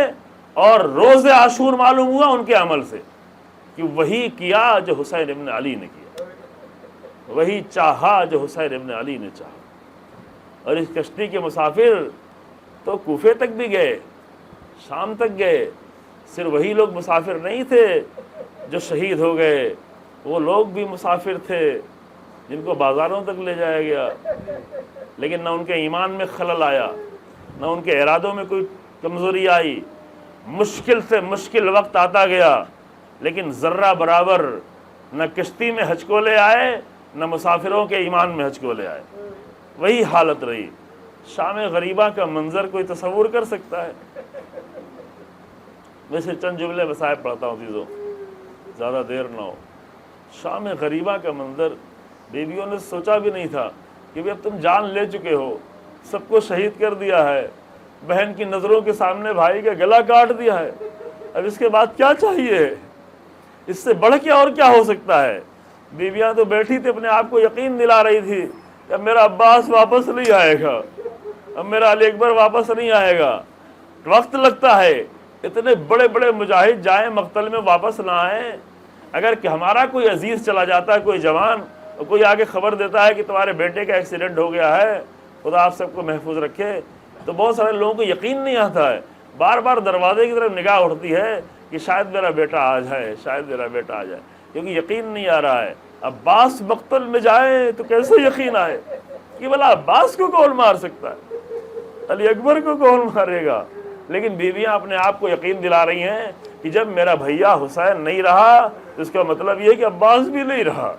اور روز عاشور معلوم ہوا ان کے عمل سے، کہ وہی کیا جو حسین ابن علی نے کیا، وہی چاہا جو حسین ابن علی نے چاہا۔ اور اس کشتی کے مسافر تو کوفے تک بھی گئے، شام تک گئے۔ صرف وہی لوگ مسافر نہیں تھے جو شہید ہو گئے، وہ لوگ بھی مسافر تھے جن کو بازاروں تک لے جایا گیا، لیکن نہ ان کے ایمان میں خلل آیا، نہ ان کے ارادوں میں کوئی کمزوری آئی۔ مشکل سے مشکل وقت آتا گیا لیکن ذرہ برابر نہ کشتی میں ہچکولے آئے نہ مسافروں کے ایمان میں ہچکولے آئے، وہی حالت رہی۔ شام غریبہ کا منظر کوئی تصور کر سکتا ہے؟ ویسے چند جملے بصائب پڑھتا ہوں عزیزوں، زیادہ دیر نہ ہو۔ شام غریبہ کا منظر، بیویوں نے سوچا بھی نہیں تھا کہ اب تم جان لے چکے ہو، سب کو شہید کر دیا ہے، بہن کی نظروں کے سامنے بھائی کا گلا کاٹ دیا ہے، اب اس کے بعد کیا چاہیے؟ اس سے بڑھ کے اور کیا ہو سکتا ہے؟ بیویاں تو بیٹھی تھی، اپنے آپ کو یقین دلا رہی تھی کہ اب میرا عباس واپس نہیں آئے گا، اب میرا علی اکبر واپس نہیں آئے گا۔ وقت لگتا ہے، اتنے بڑے بڑے مجاہد جائیں مقتل میں واپس نہ آئیں۔ اگر کہ ہمارا کوئی عزیز چلا جاتا ہے، کوئی جوان، اور کوئی آگے خبر دیتا ہے کہ تمہارے بیٹے کا ایکسیڈنٹ ہو گیا ہے، خدا آپ سب کو محفوظ رکھے، تو بہت سارے لوگوں کو یقین نہیں آتا ہے، بار بار دروازے کی طرف نگاہ اٹھتی ہے کہ شاید میرا بیٹا آ جائے، شاید میرا بیٹا آ جائے، کیونکہ یقین نہیں آ رہا ہے۔ عباس مقتل میں جائے تو کیسے یقین آئے کہ بھلا عباس کو کون مار سکتا ہے، علی اکبر کو کون مارے گا؟ لیکن بیویاں اپنے آپ کو یقین دلا رہی ہیں کہ جب میرا بھیا حسین نہیں رہا تو اس کا مطلب یہ کہ عباس بھی نہیں رہا،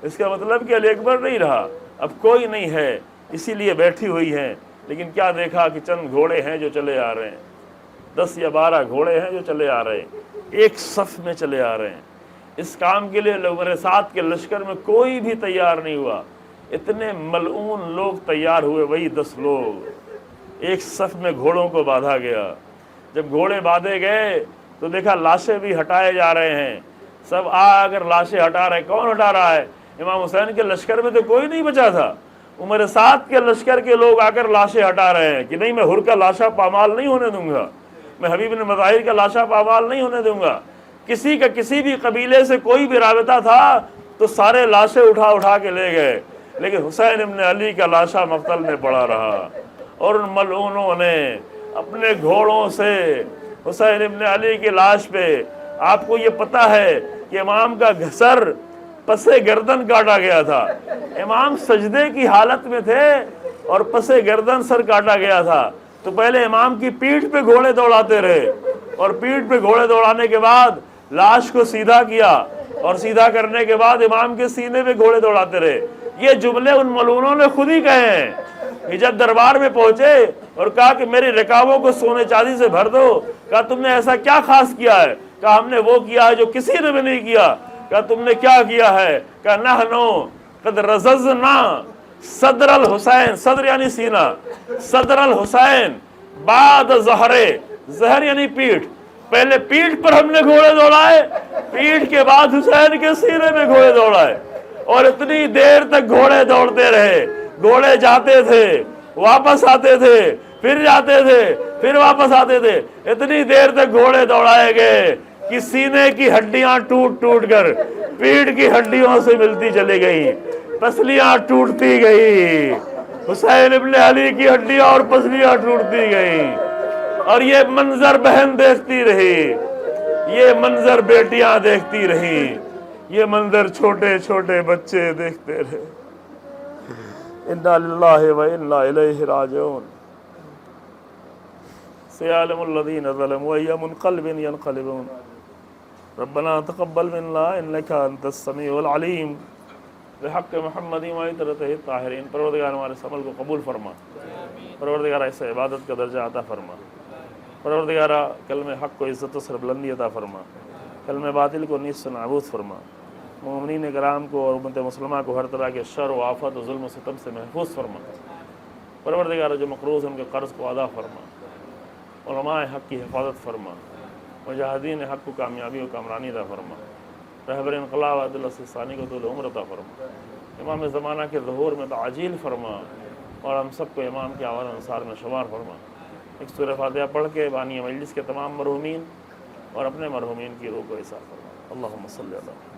اس کا مطلب کہ علی اکبر نہیں رہا، اب کوئی نہیں ہے، اسی لیے بیٹھی ہوئی ہیں۔ لیکن کیا دیکھا کہ چند گھوڑے ہیں جو چلے آ رہے ہیں، 10 یا 12 گھوڑے ہیں جو چلے آ رہے ہیں، ایک صف میں چلے آ رہے ہیں۔ اس کام کے لیے لوگوں ساتھ کے لشکر میں کوئی بھی تیار نہیں ہوا، اتنے ملعون لوگ تیار ہوئے، وہی 10 لوگ۔ ایک صف میں گھوڑوں کو باندھا گیا، جب گھوڑے باندھے گئے تو دیکھا لاشیں بھی ہٹائے جا رہے ہیں، سب اگر لاشیں ہٹا رہے، کون ہٹا رہا ہے؟ امام حسین کے لشکر میں تو کوئی نہیں بچا تھا، عمر سعد کے لشکر کے لوگ آ کر لاشیں ہٹا رہے ہیں کہ نہیں میں حر کا لاشا پامال نہیں ہونے دوں گا، میں حبیب بن مظاہر کا لاشا پامال نہیں ہونے دوں گا۔ کسی کا کسی بھی قبیلے سے کوئی بھی رابطہ تھا تو سارے لاشیں اٹھا کے لے گئے، لیکن حسین ابن علی کا لاشا مقتل میں پڑا رہا، اور ان ملعونوں نے اپنے گھوڑوں سے حسین ابن علی کی لاش پہ، آپ کو یہ پتہ ہے کہ امام کا سر پسے گردن کاٹا گیا تھا، امام سجدے کی حالت میں تھے اور پسے گردن سر کاٹا گیا تھا، تو پہلے امام کی پیٹھ پہ گھوڑے دوڑاتے رہے، اور پیٹھ پہ گھوڑے دوڑانے کے بعد لاش کو سیدھا کیا، اور سیدھا کرنے کے بعد امام کے سینے پہ گھوڑے دوڑاتے رہے۔ یہ جملے ان ملعونوں نے خود ہی کہے ہیں کہ جب دربار میں پہنچے اور کہا کہ میری رکابوں کو سونے چاندی سے بھر دو، کہا تم نے ایسا کیا خاص کیا ہے؟ کہا ہم نے وہ کیا ہے جو کسی نے بھی نہیں کیا۔ کہا تم نے کیا کیا ہے؟ کہا نحنو قد رززنا صدر الحسین، صدر یعنی سینہ، صدر الحسین بعد ظہرے، ظہر یعنی پیٹھ، پہلے پیٹھ پر ہم نے گھوڑے دوڑائے، پیٹھ کے بعد حسین کے سینے میں گھوڑے دوڑائے، اور اتنی دیر تک گھوڑے دوڑتے رہے، گھوڑے جاتے تھے واپس آتے تھے، پھر جاتے تھے پھر واپس آتے تھے، اتنی دیر تک گھوڑے دوڑائے گئے کہ سینے کی ہڈیاں ٹوٹ کر پیٹھ کی ہڈیوں سے ملتی چلی گئی، پسلیاں ٹوٹتی گئی، حسین ابن علی کی ہڈیاں اور پسلیاں ٹوٹتی گئیں، اور یہ منظر بہن دیکھتی رہی، یہ منظر بیٹیاں دیکھتی رہیں، یہ منظر چھوٹے چھوٹے بچے دیکھتے رہے۔ انا للہ و انا الیہ راجعون۔ سیعلم الذین ظلموا ای منقلب ینقلبون۔ ربنا تقبل منا انک انت السمیع العلیم بحق محمد و عطرتہ الطاہرین۔ پروردگار ہمارے اس عمل کو قبول فرما، پروردگار ایسے عبادت کا درجہ عطا فرما، پروردگار کلمہ حق کو عزت و سربلندی عطا فرما، کلمہ باطل کو نیست و نابود فرما، مومنین کرام کو اور امت مسلمہ کو ہر طرح کے شر و آفت و ظلم و ستم سے محفوظ فرما، پروردگار جو مقروض ان کے قرض کو ادا فرما، علماء حق کی حفاظت فرما، مجاہدین حق کو کامیابی و کامرانی عطا فرما، رہبر انقلاب عبداللہ السیستانی کو طول عمر عطا فرما، امام زمانہ کے ظہور میں تعجیل فرما، اور ہم سب کو امام کے آوار انصار میں شمار فرما۔ ایک سورہ فاتحہ پڑھ کے بانی مجلس کے تمام مرحومین اور اپنے مرحومین کی روح کو حساب فرما۔ اللہم صلی اللہ علیہ وسلم۔